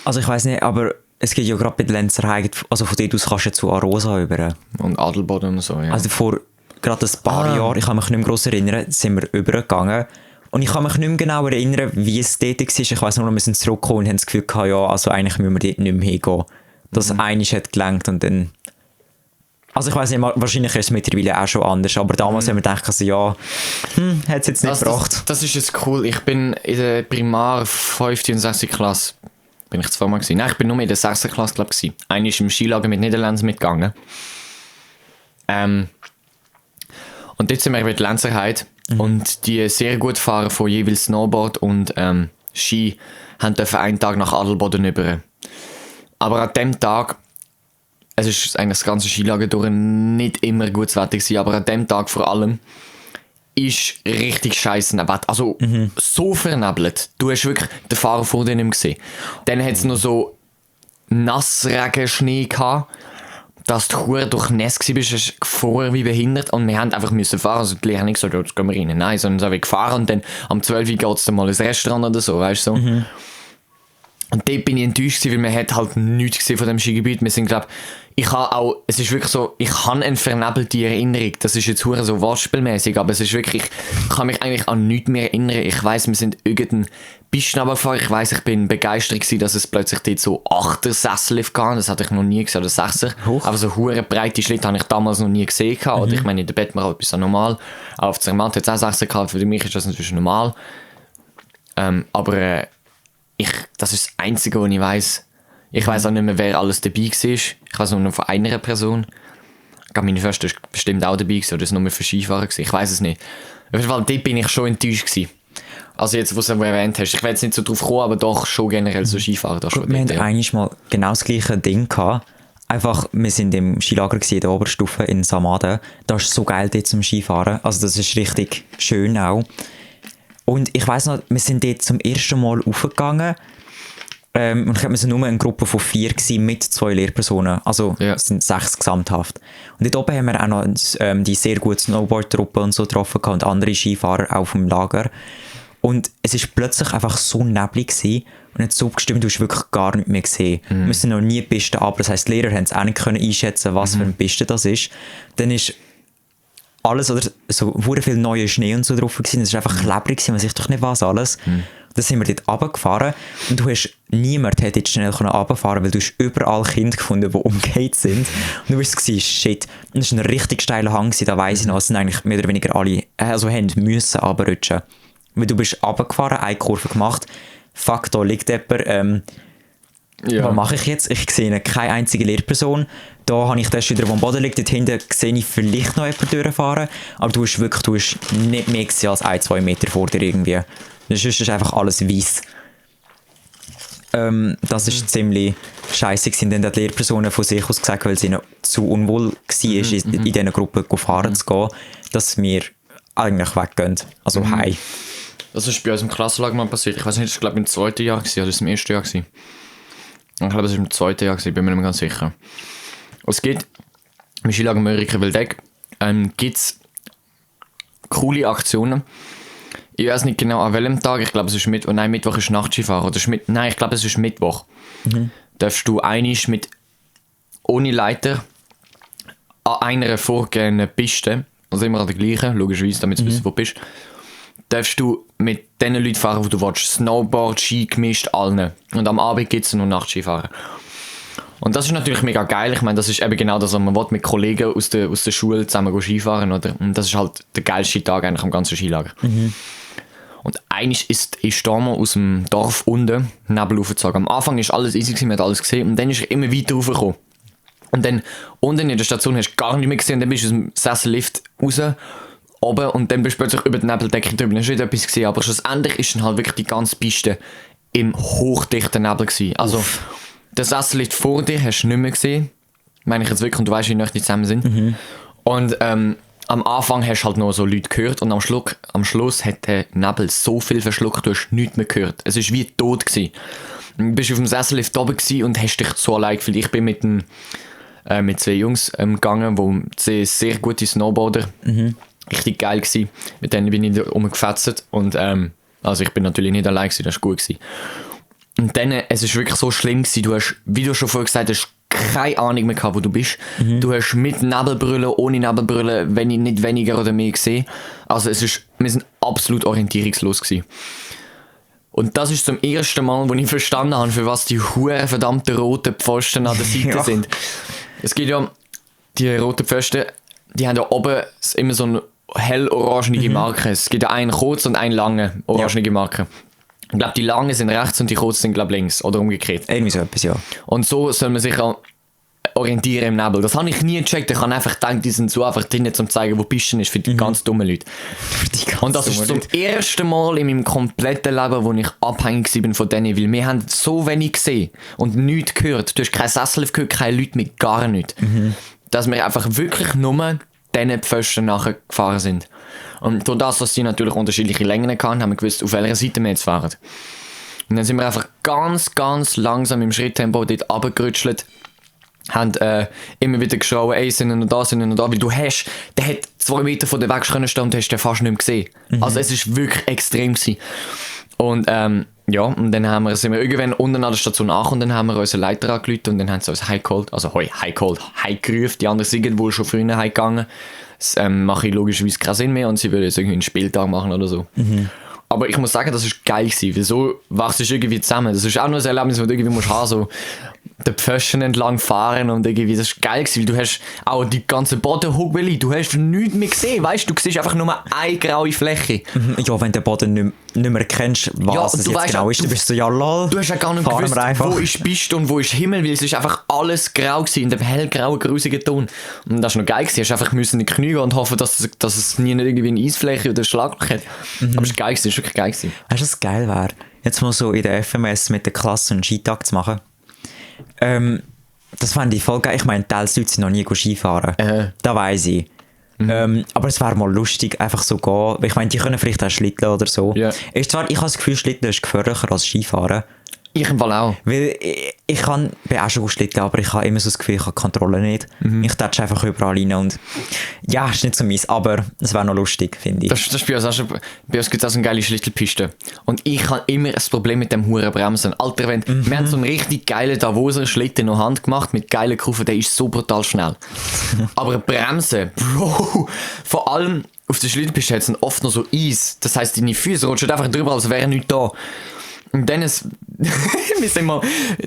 Also ich weiss nicht, aber es geht ja gerade bei der Lenzerheide, also von dort aus kannst du zu Arosa rüber. Und Adelboden und so, ja. Also vor gerade ein paar Jahren, ich kann mich nicht mehr gross erinnern, sind wir übergegangen. Und ich kann mich nicht mehr genau erinnern, wie es dort war. Ich weiss nur noch, wir sind zurückgekommen und haben das Gefühl gehabt, ja, also eigentlich müssen wir dort nicht mehr hingehen. Das eine hat gelangt und dann... Also ich weiss nicht, wahrscheinlich ist es mittlerweile auch schon anders, aber damals haben wir gedacht, also ja, hat es jetzt nicht gebracht. Das ist jetzt cool. Ich bin in der Primar 5. und 6. Klasse, bin ich zweimal gewesen. Nein, ich bin nur in der 6. Klasse, glaube ich. Einer ist im Skilager mit Niederländern mitgegangen. Und dort sind wir bei der Lenzerheide. Und die sehr gut Fahrer von jeweils Snowboard und Ski dürfen einen Tag nach Adelboden rüber. Aber an dem Tag, es ist eigentlich das ganze Skilager durch nicht immer gutes Wetter gewesen, aber an dem Tag vor allem ist richtig scheiße Wetter. Also so vernebelt. Du hast wirklich den Fahrer vor dir nicht mehr gesehen. Dann hat es noch so Nassregen-Schnee gehabt, dass du hure durchnässt warst, hast gefroren wie behindert und wir haben einfach müssen fahren. Also die Lehrer haben nicht gesagt, jetzt gehen wir rein. Nein, sondern so gefahren und dann am 12 Uhr geht es dann mal ins Restaurant oder so, weißt du so. Und dort bin ich enttäuscht, weil man hat halt nichts gesehen von dem Skigebiet. Wir sind, glaube es ist wirklich so, ich habe eine vernebelte Erinnerung. Das ist jetzt hure so wortspielmäßig, aber es ist wirklich, ich kann mich eigentlich an nichts mehr erinnern. Ich weiss, wir sind irgendeinen Pisten runtergefahren. Ich weiss, ich bin begeistert gewesen, dass es plötzlich dort so 8er-Sessel gab. Das hatte ich noch nie gesehen, oder 6er. Aber so hure breite Schritte habe ich damals noch nie gesehen. Oder ich meine, in der Bettmaralp ist das normal. Aber auf Zermatt hat es auch 6er gehabt. Für mich ist das natürlich normal. Aber das ist das Einzige, was ich weiss. Ich weiss auch nicht mehr, wer alles dabei war. Ich weiss nur noch von einer Person. Ich glaube, meine Schwester war bestimmt auch dabei, oder das nur für Skifahrer. Ich weiss es nicht. Auf jeden Fall, dort bin ich schon enttäuscht gewesen. Also jetzt, was du erwähnt hast. Ich will jetzt nicht so drauf kommen, aber doch schon generell so Skifahrer. Wir hatten eigentlich mal genau das gleiche Ding gehabt. Einfach, wir sind im Skilager gewesen, in der Oberstufe in Samaden. Das ist so geil dort zum Skifahren. Also das ist richtig schön auch. Und ich weiss noch, wir sind dort zum ersten Mal raufgegangen. Und ich glaube, wir waren nur eine Gruppe von 4 gewesen, mit 2 Lehrpersonen. Also es sind 6 gesamthaft. Und dort oben haben wir auch noch die sehr gute Snowboard-Truppe und so getroffen und andere Skifahrer auch vom Lager. Und es ist plötzlich einfach so neblig gewesen und hat so gestimmt, du hast wirklich gar nicht mehr gesehen. Wir sind noch nie die Piste ab, das heisst, die Lehrer haben es auch nicht können einschätzen, was für eine Piste das ist. Dann ist alles, oder so sehr viel neuer Schnee und so drauf gewesen, es war einfach klebrig gewesen, man sieht doch nicht was alles. Dann sind wir dort runtergefahren und niemand hätte jetzt schnell runterfahren, weil du hast überall Kinder gefunden, die umgekehrt sind. Und du bist so, shit. Und das war ein richtig steiler Hang, da weiss ich noch, es sind eigentlich mehr oder weniger alle, also haben müssen runterrutschen. Weil du bist runtergefahren, eine Kurve gemacht, fuck, da liegt jemand, was mache ich jetzt? Ich sehe keine einzige Lehrperson. Da habe ich den Schüler, der am Boden liegt, dort hinten sehe ich vielleicht noch jemanden durchfahren, aber du hast nicht mehr gesehen als 1-2 Meter vor dir irgendwie. Sonst ist einfach alles weiss. Das ist ziemlich scheisse gewesen. Dann hat die Lehrperson von sich aus gesagt, weil sie noch zu unwohl war, in dieser Gruppe fahren zu gehen, dass wir eigentlich weggehen. Also heim. Das ist bei uns im Klassenlager mal passiert. Ich weiß nicht, das war glaube ich im 2. Jahr oder das im 1. Jahr gewesen. Ich glaube, es war im 2. Jahr, bin mir nicht mehr ganz sicher. Es gibt im Skilager Mörike-Wildeck gibt es coole Aktionen. Ich weiß nicht genau an welchem Tag, ich glaube es ist Mittwoch, nein, Mittwoch ist Nachtskifahren. Nein, ich glaube es ist Mittwoch. Darfst du einmal ohne Leiter an einer vorgegebenen Piste, also immer an der gleichen, logischerweise, damit du wissen, wo du bist, darfst du mit den Leuten fahren, wo du willst. Snowboard, Ski, gemischt, allen. Und am Abend gibt es nur Nachtskifahren. Und das ist natürlich mega geil. Ich meine, das ist eben genau das, was man will, mit Kollegen aus der Schule zusammen Skifahren, oder? Und das ist halt der geilste Tag eigentlich am ganzen Skilager. Und eigentlich ist damals aus dem Dorf unten Nebel aufgezogen. Am Anfang war alles easy, man hat alles gesehen. Und dann ist er immer weiter raufgekommen. Und dann unten in der Station hast du gar nicht mehr gesehen. Und dann bist du aus dem Sessellift raus, oben, und dann bist du plötzlich über die Nebeldecke drüber. Dann hast du nicht etwas gesehen. Aber schlussendlich ist dann halt wirklich die ganze Piste im hochdichten Nebel gewesen. Also der Sessellift vor dir hast du nicht mehr gesehen. Meine ich jetzt wirklich, und du weißt, wie nah die zusammen sind. Und am Anfang hast du halt noch so Leute gehört und am Schluss hat der Nebel so viel verschluckt, du hast nichts mehr gehört. Es war wie tot gewesen. Du bist auf dem Sessellift oben und hast dich so allein gefühlt. Ich bin mit 2 Jungs gegangen, die sehr gute Snowboarder. Richtig geil gewesen. Mit denen bin ich rumgefetzt und also ich bin natürlich nicht allein gewesen, das war gut gewesen. Und dann, es ist wirklich so schlimm gewesen, du hast, wie du schon vorher gesagt hast, keine Ahnung mehr gehabt, wo du bist. Du hast mit Nebelbrille, ohne Nebelbrille, wenn ich nicht weniger oder mehr gesehen. Also wir sind absolut orientierungslos gewesen. Und das ist zum ersten Mal, wo ich verstanden habe, für was die huere verdammten roten Pfosten an der Seite sind. Es gibt ja die roten Pfosten, die haben ja oben immer so eine hell-orangene Marke. Es gibt ja einen kurzen und einen langen orangene Marke. Ich glaube, die langen sind rechts und die kurzen sind, glaube ich, links. Oder umgekehrt. Irgendwie so etwas, ja. Und so soll man sich auch orientieren im Nebel. Das habe ich nie gecheckt. Ich habe einfach gedacht, die sind so einfach drin, um zu zeigen, wo die Piste ist für die ganz dummen Leute. Und das ist zum ersten Mal in meinem kompletten Leben, wo ich abhängig war von denen, weil wir haben so wenig gesehen und nichts gehört. Du hast keinen Sessel gehört, keine Leute mit gar nichts. Dass wir einfach wirklich nur diesen Pfosten nachher gefahren sind. Und durch das, dass die natürlich unterschiedliche Längen hatten, haben wir gewusst, auf welcher Seite wir jetzt fahren. Und dann sind wir einfach ganz, ganz langsam im Schritttempo dort runtergerutscht, haben immer wieder geschrien, ey, sind wir noch da, weil der hat 2 Meter von der weg stehen und du hast den fast nicht mehr gesehen. Also es war wirklich extrem gewesen. Und ja, und dann sind wir irgendwann unten an der Station angekommen und dann haben wir unseren Leiter angerufen und dann haben sie uns heimgeholt, also heimgerufen, die anderen sind wohl schon früher heimgegangen. Das mache ich logischerweise keinen Sinn mehr und sie würden jetzt irgendwie einen Spieltag machen oder so. Aber ich muss sagen, das war geil gewesen, weil so wachst du irgendwie zusammen. Das ist auch nur ein Erlebnis, das du irgendwie musst haben, so den Pfosten entlang fahren und irgendwie, das ist geil gewesen, weil du hast auch die ganze Bodenhugwelle, du hast nichts mehr gesehen, weißt du, siehst einfach nur eine graue Fläche. Ja, wenn du den Boden nicht mehr kennst, was es jetzt genau ist, dann bist du so, ja lol, du hast ja gar nicht gewusst, wo ist Piste und wo ist Himmel, weil es ist einfach alles grau gewesen, in dem hellgrauen, grusigen Ton. Und das war noch geil gewesen, du hast einfach in die Knie gehen und hoffen, dass es nie irgendwie eine Eisfläche oder ein Schlagloch hat. Aber es war geil gewesen, es war wirklich geil gewesen. Weißt du, was geil wäre? Jetzt mal so in der FMS mit der Klasse einen Skitag zu machen. Das fände ich voll geil. Ich meine, teils Leute sind noch nie Skifahren. Da weiss ich. Aber es wäre mal lustig, einfach so gehen. Ich meine, die können vielleicht auch Schlitteln oder so. Yeah. Ich habe das Gefühl, Schlitteln ist gefährlicher als Skifahren. Ich im Fall auch. Weil bin auch schon Schlitten, aber ich habe immer so das Gefühl, ich habe die Kontrolle nicht. Ich tätsche einfach überall rein und ja, ist nicht so meins, aber es wäre noch lustig, finde ich. Das ist bei uns auch schon, bei uns gibt es auch so eine geile Schlittelpiste. Und ich habe immer ein Problem mit dem huren Bremsen. Alter, wir haben so einen richtig geilen Davoser Schlitten noch handgemacht mit geilen Kurven, der ist so brutal schnell. Aber Bremsen, Bro, vor allem auf der Schlittelpiste hat es oft noch so Eis. Das heisst, deine Füße rutschen einfach drüber, als wäre nichts da. Und dann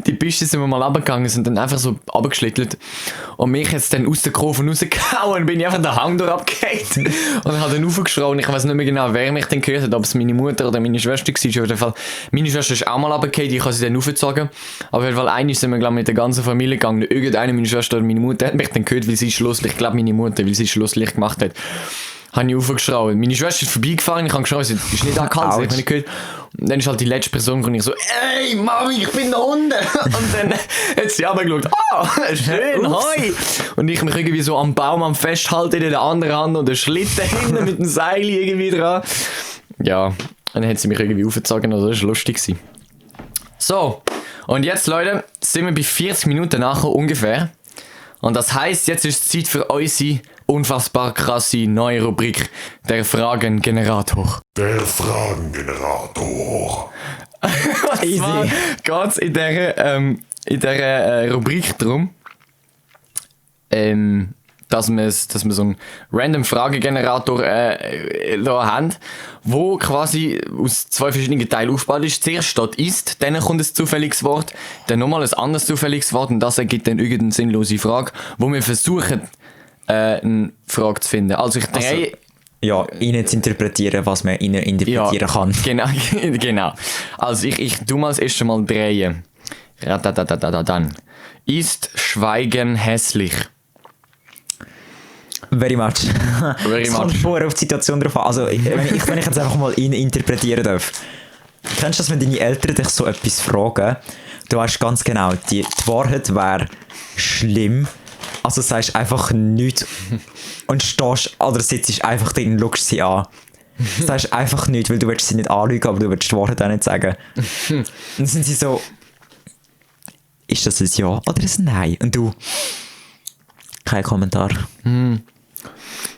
die Piste sind wir mal runtergegangen, sind dann einfach so runtergeschlittelt. Und mich jetzt dann aus der Kurve rausgehauen und bin ich einfach den Hang durch abgehakt. Und habe dann raufgeschrien. Ich weiß nicht mehr genau, wer mich dann gehört hat, ob es meine Mutter oder meine Schwester war. Auf jeden Fall, meine Schwester ist auch mal runtergefallen, ich habe sie dann raufgezogen. Aber auf jeden Fall, einmal sind wir, glaube ich, mit der ganzen Familie gegangen. Irgendeine, meine Schwester oder meine Mutter, hat mich dann gehört, weil sie Schlusslicht, ich glaube meine Mutter, weil sie Schlusslicht gemacht hat. Habe ich raufgeschrien. Meine Schwester ist vorbeigefahren, ich habe geschrien, sie ist nicht angehalten, ich habe nicht gehört. Und dann ist halt die letzte Person und ich so, ey Mami, ich bin da unten. Und dann hat sie runtergeschaut, schön, hoi. Und ich mich irgendwie so am Baum am Festhalten in der anderen Hand und der Schlitten hinten mit dem Seil irgendwie dran. Ja, und dann hat sie mich irgendwie aufgezogen, also das war lustig. So, und jetzt Leute, sind wir bei 40 Minuten nachher ungefähr. Und das heisst, jetzt ist es Zeit für unsere unfassbar krasse neue Rubrik, der Fragengenerator. Der Fragengenerator. Und zwar geht es in dieser Rubrik darum, dass wir so einen random Fragengenerator da haben, wo quasi aus 2 verschiedenen Teilen aufgebaut ist. Zuerst steht «ist», dann kommt ein zufälliges Wort, dann nochmal ein anderes zufälliges Wort und das ergibt dann irgendeine sinnlose Frage, wo wir versuchen, eine Frage zu finden. Also ich drehe... Ja, innen zu interpretieren, was man innen interpretieren kann. Genau. Also ich tu mal das erste Mal drehen. Dann. Ist Schweigen hässlich? Very much. Es kommt vorher auf die Situation drauf an. Also, wenn ich jetzt einfach mal innen interpretieren darf. Kennst du das, wenn deine Eltern dich so etwas fragen? Du weißt ganz genau, die Wahrheit wäre schlimm. Also sagst einfach nichts und stehst oder sitzt einfach drin und schaust sie an. Du sagst einfach nichts, weil du willst sie nicht anlügen, aber du willst die Wahrheit auch nicht sagen. Und dann sind sie so, ist das ein Ja oder ein Nein? Und du, kein Kommentar.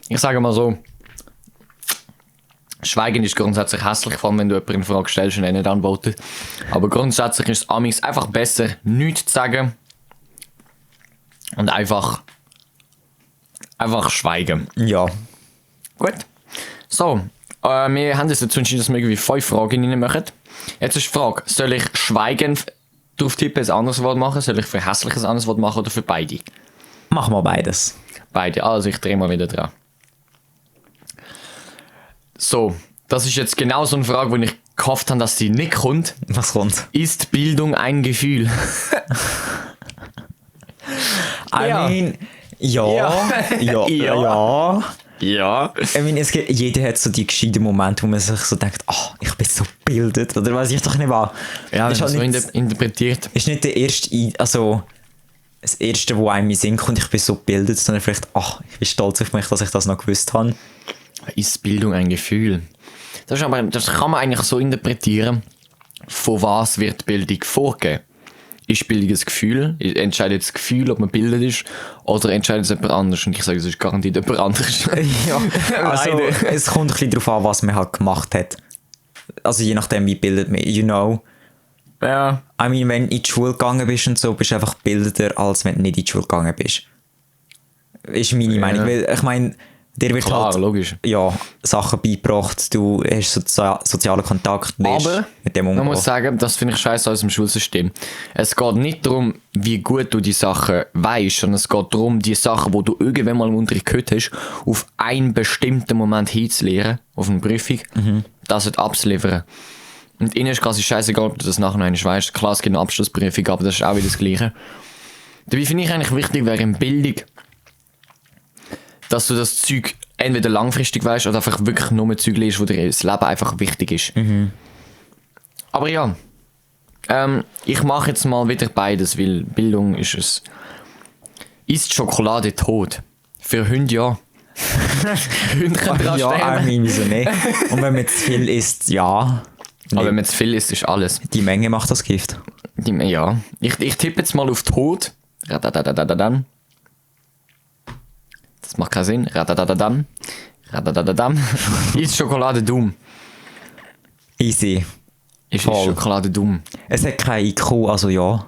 Ich sage mal so, Schweigen ist grundsätzlich hässlich, vor allem wenn du jemanden eine Frage stellst und er nicht antwortet. Aber grundsätzlich ist es amigs einfach besser, nichts zu sagen und einfach schweigen. Ja. Gut. So, wir haben uns dazu entschieden, dass wir irgendwie 5 Fragen reinmachen. Jetzt ist die Frage, soll ich Schweigen drauf tippen, ein anderes Wort machen? Soll ich für hässlich ein anderes Wort machen oder für beide? Mach mal beides. Beide, also ich drehe mal wieder dran. So, das ist jetzt genau so eine Frage, wo ich gehofft habe, dass sie nicht kommt. Was kommt? Ist Bildung ein Gefühl? I mean, ja. Ja. I mean, jeder hat so die gescheiten Momente, wo man sich so denkt, ich bin so gebildet, oder weiß ich doch nicht was. Ja, ist das halt so interpretiert. Ist nicht der erste, also das erste, wo einem in den Sinn kommt, ich bin so gebildet, sondern vielleicht, ich bin stolz auf mich, dass ich das noch gewusst habe. Ist Bildung ein Gefühl? Das kann man eigentlich so interpretieren, von was wird Bildung vorgegeben? Ist Bildung ein Gefühl? Entscheidet das Gefühl, ob man gebildet ist? Oder entscheidet es jemand anders? Und ich sage, es ist garantiert jemand anders. Ja, also es kommt ein bisschen darauf an, was man halt gemacht hat. Also je nachdem, wie bildet man, you know. Ja. I mean, wenn du in die Schule gegangen bist und so, bist du einfach gebildeter, als wenn du nicht in die Schule gegangen bist. Ist meine Meinung. Weil, ich meine, dir wird Klar, halt logisch. Ja, Sachen beigebracht, du hast sozialen Kontakt, Aber mit dem man umgehen. muss sagen, das finde ich scheiße aus dem Schulsystem. Es geht nicht darum, wie gut du die Sachen weißt, sondern es geht darum, die Sachen, die du irgendwann mal im Unterricht gehört hast, auf einen bestimmten Moment hinzulehren, auf eine Prüfung, das abzuliefern. Und ihnen ist quasi scheißegal, ob du das nachher noch einmal weißt. Klar, es gibt eine Abschlussprüfung, aber das ist auch wieder das Gleiche. Dabei finde ich eigentlich wichtig, während Bildung, dass du das Zeug entweder langfristig weißt oder einfach wirklich nur Zeug liest, wo dir das Leben einfach wichtig ist. Aber ja, ich mache jetzt mal wieder beides, weil Bildung ist es. Ist Schokolade tot? Für Hunde ja. Hunde können daran Ja, sterben. I mean, wieso nicht? Und wenn man zu viel isst, ja. Aber wenn man zu viel isst, ist alles. Die Menge macht das Gift. Ja. Ich tippe jetzt mal auf Tod. Radadadadadam. Das macht keinen Sinn. Radadadadam. Radadadadam. Ist Schokolade dumm? Easy. Ist Voll. Schokolade dumm? Es hat kein IQ, also ja.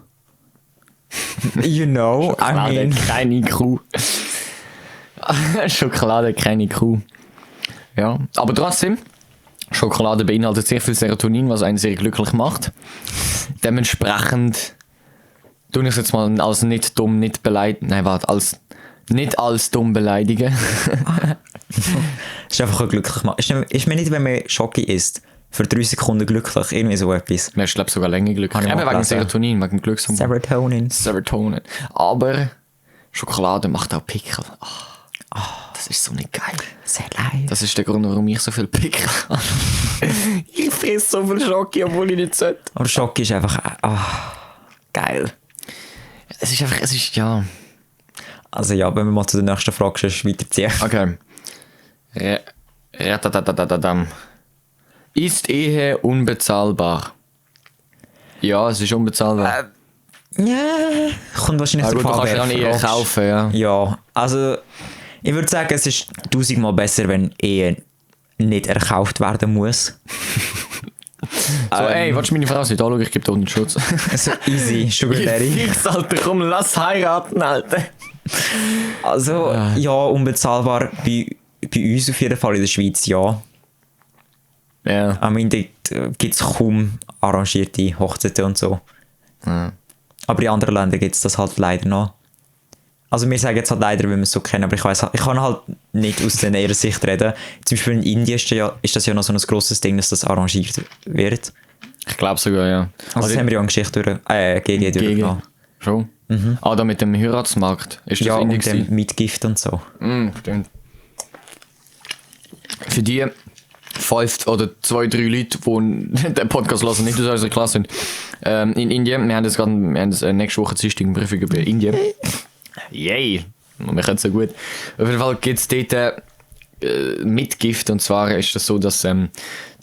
You know, I mean... Kein IQ. Schokolade, kein IQ. Ja, aber trotzdem, Schokolade beinhaltet sehr viel Serotonin, was einen sehr glücklich macht. Dementsprechend tue ich es jetzt mal als nicht dumm, nicht beleidigen. Nein, warte, nicht als dumm beleidigen. Es ist einfach ein glücklich machen. Ist mir nicht, wenn man Schoki isst, für 3 Sekunden glücklich, irgendwie so etwas. Man ist, glaube ich, sogar länger glücklich. Habe ich Eben mal wegen gelesen. Serotonin, wegen Glückshormon. Serotonin. Aber Schokolade macht auch Pickel. Das ist so nicht geil. Sehr leid. Das ist der Grund, warum ich so viel Pickel habe. Ich fresse so viel Schoki, obwohl ich nicht sollte. Aber Schoki ist einfach... geil. Es ist, ja... Also ja, wenn wir mal zu der nächsten Frage weiterziehen. Okay. Ratatatatatatam. Ist Ehe unbezahlbar? Ja, es ist unbezahlbar. Ja, kommt wahrscheinlich Gut, du davon, kannst ja eine Ehe fragst. kaufen, ja. Ja, also ich würde sagen, es ist 1000-mal besser, wenn Ehe nicht erkauft werden muss. So, ey, willst du meine Frau nicht anschauen? Ich gebe dir unten Schutz. So easy, Sugar Daddy. Fix, Alter, komm, lass heiraten, Alter. Also ja, unbezahlbar bei uns auf jeden Fall in der Schweiz, ja. Ja. I mean, dort gibt es kaum arrangierte Hochzeiten und so. Ja. Aber in anderen Ländern gibt es das halt leider noch. Also wir sagen jetzt halt leider, weil wir es so kennen, aber ich kann halt nicht aus ihrer Sicht reden. Zum Beispiel in Indien ist das ja noch so ein grosses Ding, dass das arrangiert wird. Ich glaube sogar, ja. Also das haben wir ja eine Geschichte GG durchgenommen. Schon? Ah, da mit dem Heiratsmarkt. Ist das Ja, Indien und dem Mitgift und so. Stimmt. Für die 5 oder 2, 3 Leute, die den Podcast hören, nicht aus unserer Klasse sind, in Indien, wir haben das nächste Woche Dienstag eine Prüfung über Indien. Yay! Wir können es so gut. Auf jeden Fall gibt es dort Mitgift, und zwar ist das so, dass die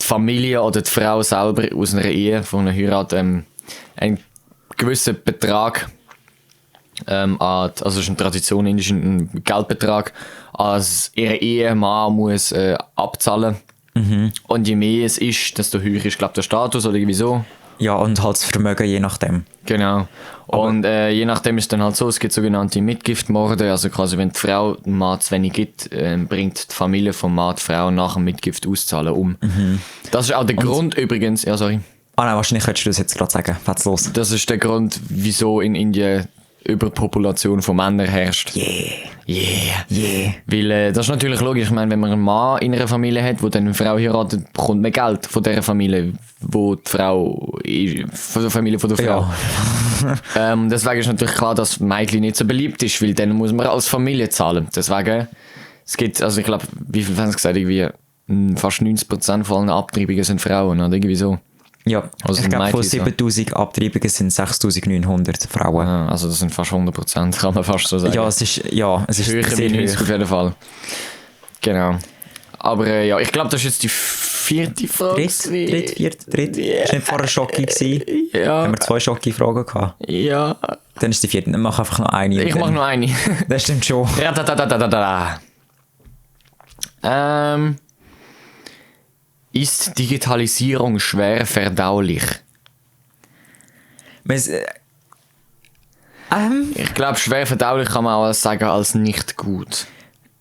Familie oder die Frau selber aus einer Ehe, von einer Heirat, einen gewissen Betrag also es ist eine Tradition, indisch, ein Geldbetrag als ihre Ehemann muss abzahlen. Und je mehr es ist, desto höher ist, glaube ich, der Status oder irgendwie so. Ja, und halt das Vermögen, je nachdem. Genau. Und je nachdem ist es dann halt so, es gibt sogenannte Mitgiftmorde, also quasi wenn die Frau dem Mann zu wenig gibt, bringt die Familie vom Mann die Frau nach dem Mitgift auszahlen um. Das ist auch der Grund übrigens, ja sorry. Nein, wahrscheinlich könntest du das jetzt gerade sagen. Was los? Das ist der Grund, wieso in Indien Überpopulation von Männern herrscht. Yeah. Weil das ist natürlich logisch, ich meine, wenn man einen Mann in einer Familie hat, der dann eine Frau heiratet, bekommt man Geld von dieser Familie, wo die Frau von der Familie von der Frau. Ja. Deswegen ist natürlich klar, dass Mädchen nicht so beliebt ist, weil dann muss man als Familie zahlen. Deswegen, es gibt, also ich glaube, wie viel haben sie gesagt, irgendwie fast 90% von allen Abtreibungen sind Frauen, oder irgendwie so. Ja, Also ich glaube, von Mädchen, 7000 Abtreibungen sind 6900 Frauen. Ja, also das sind fast 100%, kann man fast so sagen. Ja, es ist höher sehr wie 90 hoch. auf jeden Fall. Genau. Aber ja, ich glaube, das ist jetzt die 4. Frage. Dritt. Ist nicht vorher Schocki gewesen? Ja. Haben wir 2 Schocki-Fragen gehabt? Ja. Dann ist die 4. Dann mach einfach noch eine. Ich mache noch eine. Das stimmt schon. Ist Digitalisierung schwer verdaulich? Ich glaube, schwer verdaulich kann man auch sagen als nicht gut.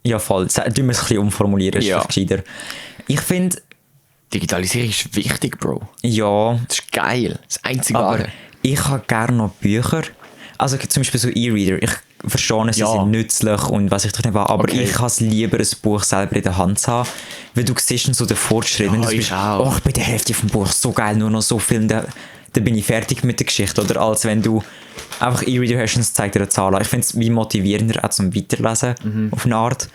Ja, voll. Tun wir es ein bisschen umformulieren, ist Ja. vielleicht gescheiter. Ich finde, Digitalisierung ist wichtig, Bro. ja, Das ist geil. Das einzige aber Wahre. ich habe gerne noch Bücher. Also zum Beispiel so E-Reader. Ich verstehe, sie Ja. sind nützlich und was ich doch nicht will, aber Okay. ich kann es lieber, ein Buch selber in der Hand zu haben. Weil du siehst dann so den Fortschritt. Wenn Ja, du ich bist, auch. oh, ich bin der Hälfte vom Buch, so geil, nur noch so viel, dann bin ich fertig mit der Geschichte. Oder als wenn du einfach E-Reader hast und es zeigt dir eine Zahl an. Ich finde es wie motivierender, auch zum Weiterlesen, auf eine Art.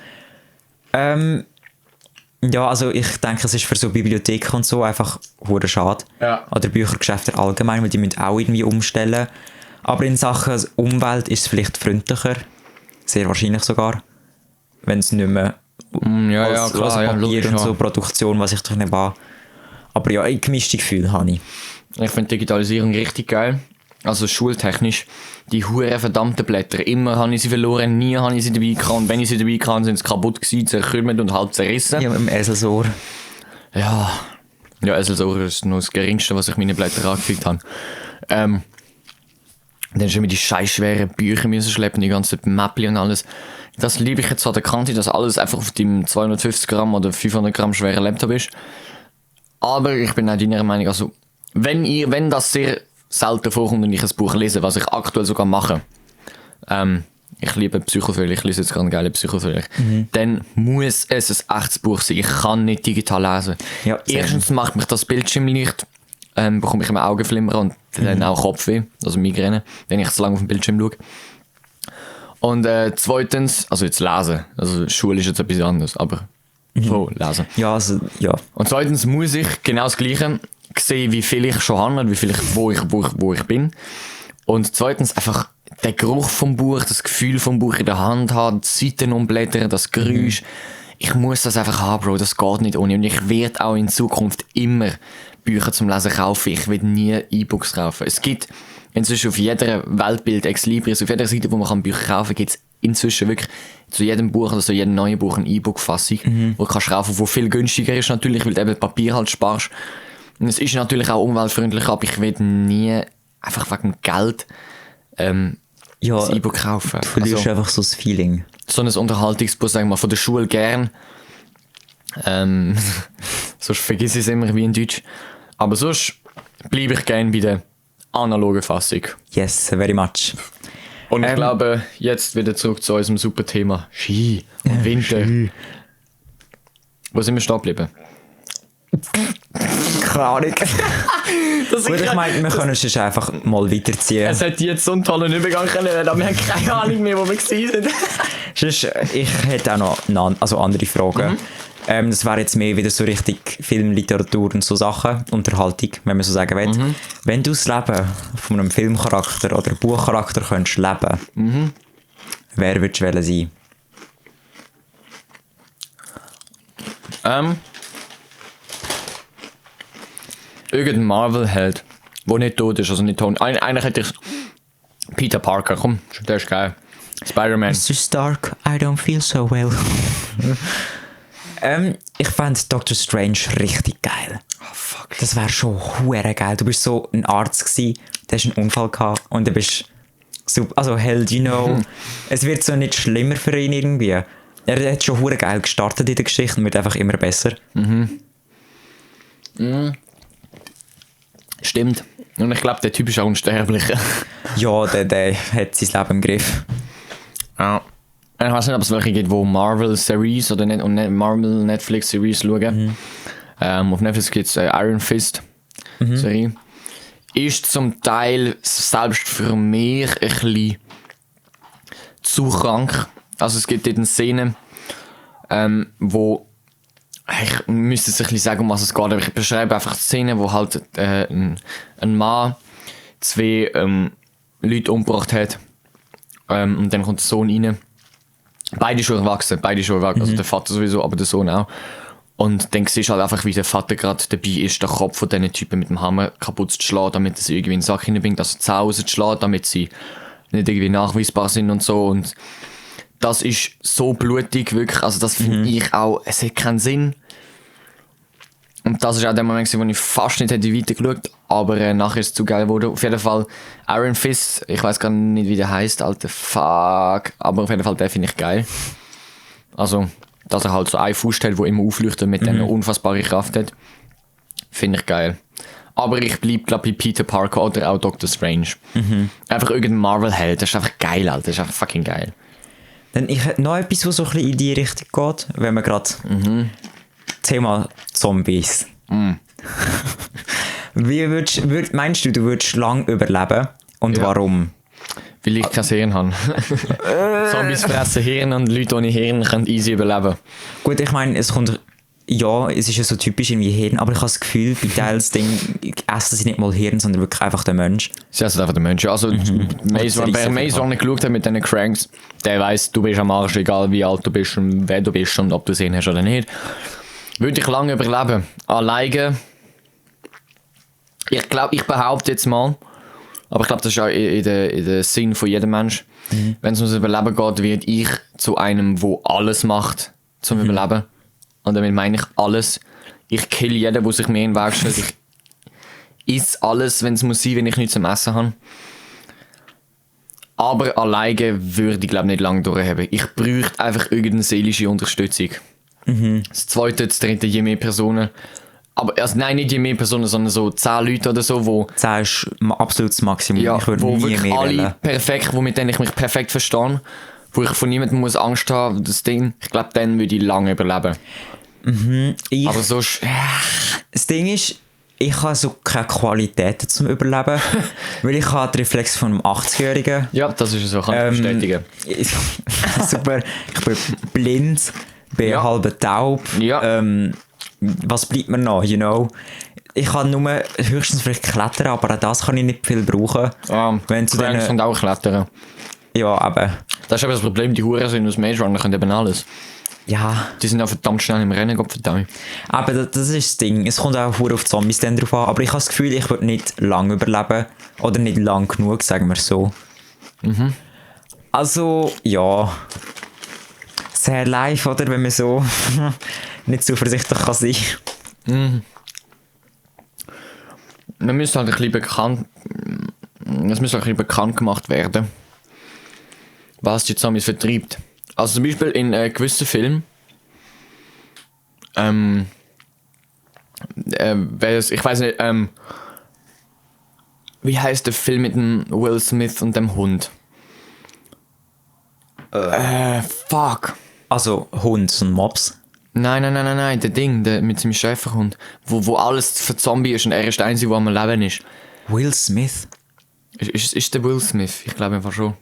Ja, also ich denke, es ist für so Bibliotheken und so einfach hure schade. Ja. Oder Büchergeschäfte allgemein, weil die müssen auch irgendwie umstellen. Aber in Sachen Umwelt ist es vielleicht freundlicher. Sehr wahrscheinlich sogar. Wenn es nicht mehr als Papier logisch, und ja. so Produktion, was ich doch nicht war. Aber ja, ein gemischtes Gefühl habe ich. Ich finde Digitalisierung richtig geil. also schultechnisch, die hure verdammten Blätter. Immer habe ich sie verloren, nie habe ich sie dabei gehabt. Und wenn ich sie dabei hatte, sind sie kaputt gewesen, zerkrümmt und halb zerrissen. Ja, mit dem Eselsohr. Ja, Eselsohr ist nur das Geringste, was ich meine Blätter angefügt habe. Dann schon mit die scheiß schweren Bücher müssen schleppen, die ganzen Mäppli und alles. Das liebe ich jetzt an der Kante, dass alles einfach auf dem 250 Gramm oder 500 Gramm schweren Laptop ist. Aber ich bin auch deiner Meinung, also wenn das sehr selten vorkommt und ich ein Buch lese, was ich aktuell sogar mache, ich liebe Psychothriller, ich lese jetzt gerade geile Psychothriller, dann muss es ein echtes Buch sein. Ich kann nicht digital lesen. Ja, erstens macht mich das Bildschirmlicht, bekomme ich immer Augenflimmer und dann auch Kopfweh, also Migräne, wenn ich zu lange auf dem Bildschirm schaue. Und zweitens, also jetzt lesen, also Schule ist jetzt etwas anderes, aber so lesen. Ja, also, ja. Und zweitens muss ich genau das Gleiche sehen, wie viel ich schon habe, wie viel ich, wo ich bin. Und zweitens einfach der Geruch vom Buch, das Gefühl vom Buch in der Hand haben, die Seiten umblättern, das Geräusch. Ich muss das einfach haben, Bro, das geht nicht ohne. Und ich werde auch in Zukunft immer Bücher zum Lesen kaufen. Ich werde nie E-Books kaufen. Es gibt inzwischen auf jeder Weltbild Ex Libris, auf jeder Seite, wo man Bücher kaufen kann, gibt es inzwischen wirklich zu jedem Buch oder zu jedem neuen Buch eine E-Book-Fassung, wo du kannst kaufen, wo viel günstiger ist natürlich, weil du eben Papier halt sparst. Und es ist natürlich auch umweltfreundlich, aber ich werde nie einfach wegen Geld Ja, ein E-Book kaufen. du verlierst Also, einfach so das Feeling. so ein Unterhaltungsbuch, sagen wir mal, von der Schule gern. Sonst vergiss ich es immer wie in Deutsch. Aber sonst bleibe ich gerne bei der analogen Fassung. Yes, very much. Und ich glaube, jetzt wieder zurück zu unserem super Thema Ski und Winter. Ski. Wo sind wir stehen geblieben? Keine Ahnung. Gut, ich meine, wir können es einfach mal weiterziehen. Es hätte jetzt so einen tollen Übergang können, aber wir haben keine Ahnung mehr, wo wir waren. Sonst, ich hätte auch noch andere Fragen. Das wäre jetzt mehr wieder so richtig Film, Literatur und so Sachen, Unterhaltung, wenn man so sagen will. Wenn du das Leben von einem Filmcharakter oder einem Buchcharakter könntest leben, wer würdest du sein? Irgendein Marvel-Held, der nicht tot ist, also nicht tot. Eigentlich hätte ich Peter Parker, komm, der ist geil. Spider-Man. Mr. Stark, I don't feel so well. Ich fand Doctor Strange richtig geil. Oh, fuck. Das wäre schon hure geil. Du bist so ein Arzt gsi, der hast einen Unfall gehabt und du bist super, also held, you know. Es wird so nicht schlimmer für ihn irgendwie. Er hat schon hure geil gestartet in der Geschichte und wird einfach immer besser. Stimmt. Und ich glaube, der Typ ist auch unsterblich. Ja, der hat sein Leben im Griff. Ja. Ich weiß nicht, ob es welche gibt, wo Marvel-Series oder nicht, und Marvel Netflix-Series schauen. Auf Netflix gibt es Iron Fist Serie. Ist zum Teil selbst für mich ein bisschen zu krank. Also es gibt dort eine Szene, wo ich müsste es ein bisschen sagen, um was es geht, aber ich beschreibe einfach die Szene, wo halt ein Mann zwei Leute umgebracht hat und dann kommt der Sohn rein. Beide schon erwachsen, also der Vater sowieso, aber der Sohn auch. Und dann siehst du halt einfach, wie der Vater gerade dabei ist, den Kopf von diesen Typen mit dem Hammer kaputt zu schlagen, damit er sie irgendwie in den Sack hineinbringt, also die Zähne rauszuschlagen, damit sie nicht irgendwie nachweisbar sind und so. Und das ist so blutig, wirklich, also das finde ich auch, es hat keinen Sinn. Und das ist auch der Moment, wo ich fast nicht hätte weitergeschaut, aber nachher ist es zu geil geworden. Auf jeden Fall Iron Fist, ich weiß gar nicht, wie der heißt, alter Fuck, aber auf jeden Fall, der finde ich geil. Also, dass er halt so einen Fuß hat, der immer aufleuchtet mit einer unfassbaren Kraft hat, finde ich geil. Aber ich bleibe, glaube ich, bei Peter Parker oder auch Doctor Strange. Einfach irgendein Marvel-Held, das ist einfach geil, Alter, das ist einfach fucking geil. Dann ich hätte noch etwas, was so ein bisschen in die Richtung geht, wenn wir gerade Thema Zombies. Wie meinst du würdest lang überleben und Ja. warum? Weil ich kein Hirn habe. Zombies fressen Hirn und Leute ohne Hirn können easy überleben. Gut, ich meine, es kommt, ja, es ist ja so typisch irgendwie Hirn, aber ich habe das Gefühl, bei Teils Ding essen sie nicht mal Hirn, sondern wirklich einfach den Mensch. Sie essen einfach den Menschen. Also, wer Maze Runner geschaut hat mit diesen Cranks, der weiss, du bist am Arsch, egal wie alt du bist und wer du bist und ob du Sinn hast oder nicht. Würde ich lange überleben. Alleine, ich glaube, ich behaupte jetzt mal, Aber ich glaube, das ist auch in der Sinn von jedem Mensch. Wenn es ums Überleben geht, werde ich zu einem, der alles macht zum Überleben. Und damit meine ich alles. Ich kill jeden, der sich mir in den Weg stellt. Ich esse alles, wenn es muss sein, wenn ich nichts zum Essen habe. Aber alleine würde ich glaube nicht lange durchhaben. Ich bräuchte einfach irgendeine seelische Unterstützung. Das zweite, das dritte, je mehr Personen. Aber also, nein, nicht je mehr Personen, sondern so 10 Leute oder so, wo... 10 ist absolutes Maximum. Ja, Ich würde wo nie wirklich mehr alle wählen. perfekt, mit denen ich mich perfekt verstehe, wo ich von niemandem muss Angst haben, das Ding, ich glaube, dann würde ich lange überleben. Ich, Aber sonst, das Ding ist, ich habe so keine Qualitäten zum Überleben, weil ich habe den Reflex von einem 80-Jährigen. ja, das ist so, kann ich bestätigen. Super, ich bin blind, bin Ja. halb taub. Ja. Was bleibt mir noch, you know? Ich kann nur höchstens vielleicht klettern, aber auch das kann ich nicht viel brauchen. Wenn zu Cranks denen, und auch klettern. ja, aber Das ist eben das Problem, die Huren sind aus Maze Runner, können eben alles. ja, Die sind auch verdammt schnell im Rennen, Gott verdammt. aber das ist das Ding. Es kommt auch verdammt auf die Zombies dann drauf an, aber ich habe das Gefühl, ich würde nicht lang überleben. Oder nicht lang genug, sagen wir so. Also, ja. Sehr live, oder? Wenn man so nicht zuversichtlich kann sein. Man müsste halt ein bisschen bekannt... Es müsste ein bisschen bekannt gemacht werden, was die Zombies vertreibt. Also zum Beispiel in gewissen Filmen... ich weiß nicht, wie heißt der Film mit dem Will Smith und dem Hund? Fuck. Also Hund und Mops. Nein, der Ding, der mit seinem Schäferhund, wo alles für Zombie ist und er ist der Einzige, der am Leben ist. Will Smith? Ist der Will Smith? Ich glaube einfach schon.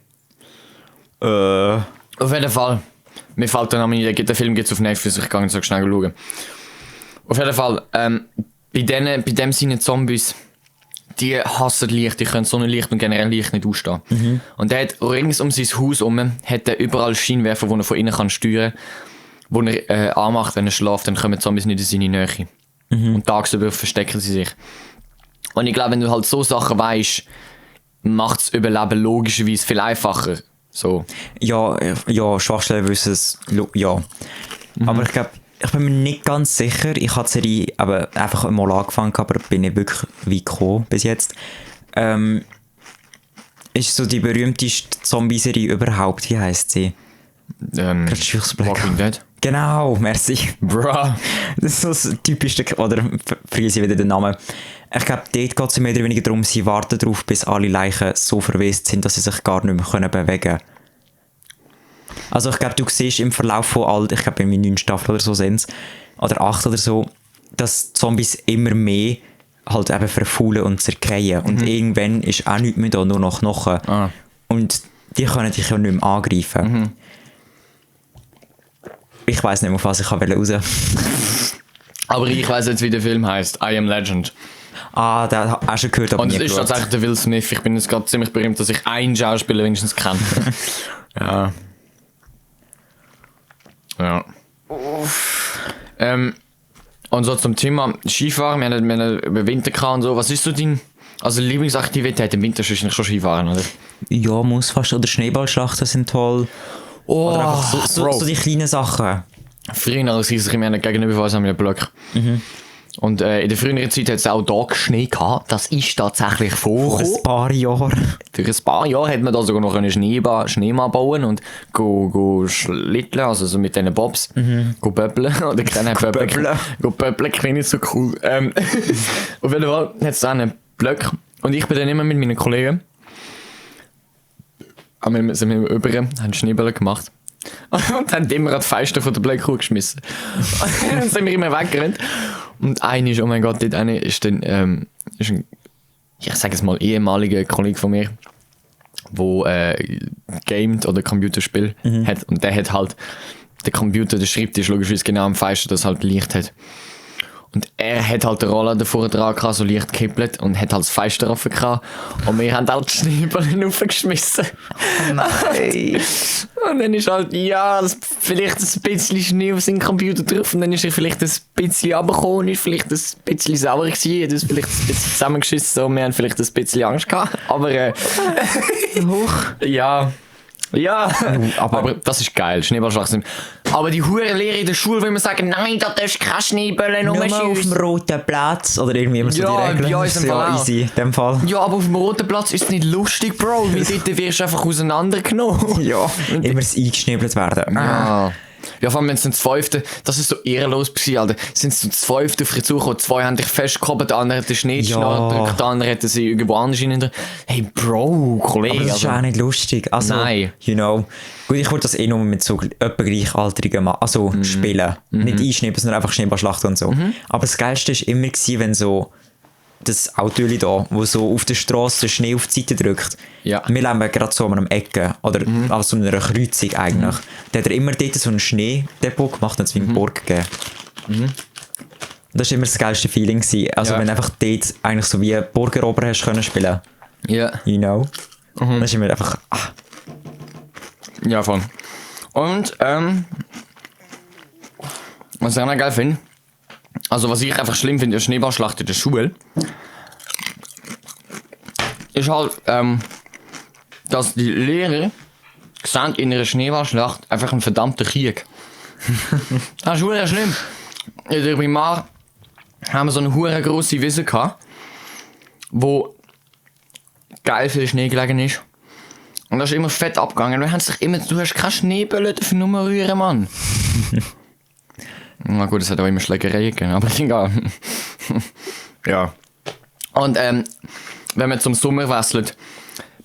Äh. Auf jeden Fall. Mir fällt der Name nicht, der Film gibt es auf Netflix, ich kann so schnell schauen. Auf jeden Fall, bei dem seinen Zombies, die hassen Licht, die können Sonnenlicht und generell Licht nicht ausstehen. Und der hat rings um sein Haus herum, hat er überall Scheinwerfer, die er von innen kann steuern kann, die er anmacht, wenn er schläft, dann kommen Zombies nicht in seine Nähe. Und tagsüber verstecken sie sich. Und ich glaube, wenn du halt so Sachen weißt, macht das Überleben logischerweise viel einfacher. So. Ja, Schwachstellen wissen es, ja. Aber ich glaube, ich bin mir nicht ganz sicher. Ich habe die Serie aber einfach mal angefangen, aber bin nicht wirklich weit gekommen bis jetzt. Ist so die berühmteste Zombie-Serie überhaupt, wie heisst sie? Walking Dead. Genau, merci. Bruh. Das ist so das typischste, oder vergesse ich wieder den Namen. Ich glaube, dort geht es mehr oder weniger darum, sie warten darauf, bis alle Leichen so verwest sind, dass sie sich gar nicht mehr bewegen können. Also ich glaube, du siehst im Verlauf von ich glaube, in 9 Staffeln oder so sind es, oder 8 oder so, dass Zombies immer mehr halt eben verfaulen und zerkehren. Und irgendwann ist auch nichts mehr da, nur noch Knochen. Und die können dich ja nicht mehr angreifen. Ich weiss nicht mehr, auf was ich raus wollte. Aber ich weiss jetzt, wie der Film heisst. I Am Legend. Ah, den hast du schon gehört, aber Und es nie ist geschaut. tatsächlich der Will Smith. Ich bin jetzt gerade ziemlich berühmt, dass ich einen Schauspieler wenigstens kenne. Ja. Ja. Und so zum Thema Skifahren. Wir haben über Winter gehabt und so. Was ist so dein... Also Lieblingsaktivität im Winter ist wahrscheinlich schon Skifahren, oder? Ja, muss fast. Oder Schneeballschlachten sind toll. Oh, Oder einfach so die kleinen Sachen. Früher als ich mir gegenüber von uns haben wir einen Block. Und in der früheren Zeit hat es auch da Schnee gehabt. Das ist tatsächlich Vor vorgekommen. ein paar Jahren. Durch ein paar Jahre hat man da sogar noch einen Schneemann bauen und go schlitteln, also so mit diesen Bobs. Go böppeln. Oder keine Böppeln. Go böppeln klingt nicht so cool. Auf jeden Fall hat es auch einen Block. Und ich bin dann immer mit meinen Kollegen. Wir sind über, haben Schneebälle gemacht. Und haben immer an die Fenster von der Blöcke geschmissen. Und dann sind wir immer weggerannt. Und einer ist, oh mein Gott, einer ist dann, ist ein, ich sage es mal, ehemaliger Kollege von mir, der gamet oder Computerspiel hat. Und der hat halt, der Computer, der Schreibtisch logischerweise genau am Fenster, das halt Licht hat. Und er hat halt den Roller davor dran gehabt, so leicht gekippelt und hat halt das Fenster offen gehabt. Und wir haben halt die Schneebälle raufgeschmissen. Nein. Und dann ist halt, ja, vielleicht ein bisschen Schnee auf seinem Computer drauf und dann ist er vielleicht ein bisschen runtergekommen, ist vielleicht ein bisschen sauer gewesen, hat uns vielleicht ein bisschen zusammengeschissen, so, wir haben vielleicht ein bisschen Angst gehabt, aber ja. Ja, aber das ist geil, Schneeballschlacht. Aber die huren Lehrer in der Schule, wenn wir sagen, nein, da darfst du keine Schneebälle Nur mal auf dem roten Platz oder irgendwie immer so Ja, die Regeln. ja, Das ist im ja Fall auch. easy in dem Fall. Ja, aber auf dem roten Platz ist es nicht lustig, Bro, weil dort wirst du einfach auseinandergenommen. Ja, immer das eingeschnebelt werden. Ja. Ja, vor allem, wenn es dann das Fünfte, das ist so ehrenlos gewesen, Alter. Sind sie das Fünfte auf dich zugekommen, zwei haben dich festgehoben, der andere hat den Schneeschnall gedrückt, der andere hat sie irgendwo anders rein. Hey, Bro, Kollege. Aber das ist auch nicht lustig. Also, Nein. You know. Gut, ich wollte das eh nur mit so etwa Gleichaltrigen spielen. Nicht einschneiden, sondern einfach Schneeballschlachten und so. Aber das Geilste war immer, wenn so das Auto da, wo so auf der Straße den Schnee auf die Seite drückt. Ja. Wir leben gerade so an einem Ecke oder an so einer Kreuzung eigentlich. Da hat er immer dort so ein Schneedepot gemacht und es wie eine Burg gegeben. Das war immer das geilste Feeling gewesen. Also Ja. wenn du einfach dort eigentlich so wie Burgerober hast können spielen. Ja. You know? Das ist immer einfach... Ja, voll. Und, was ich auch noch geil finde, also was ich einfach schlimm finde, in der Schneeballschlacht in der Schule, ist halt, dass die Lehrer sehen in einer Schneeballschlacht einfach einen verdammten Krieg. Das ist verdammt schlimm. In der Primar haben wir so eine hure grosse Wiese gehabt, wo geil viel Schnee gelegen ist. Und das ist immer fett abgegangen. Du hast keine Schneebälle dafür nur rühren, Mann. Na gut, es hat auch immer Schlägerei gegeben, aber egal. Ja. Und wenn man zum Sommer wechselt,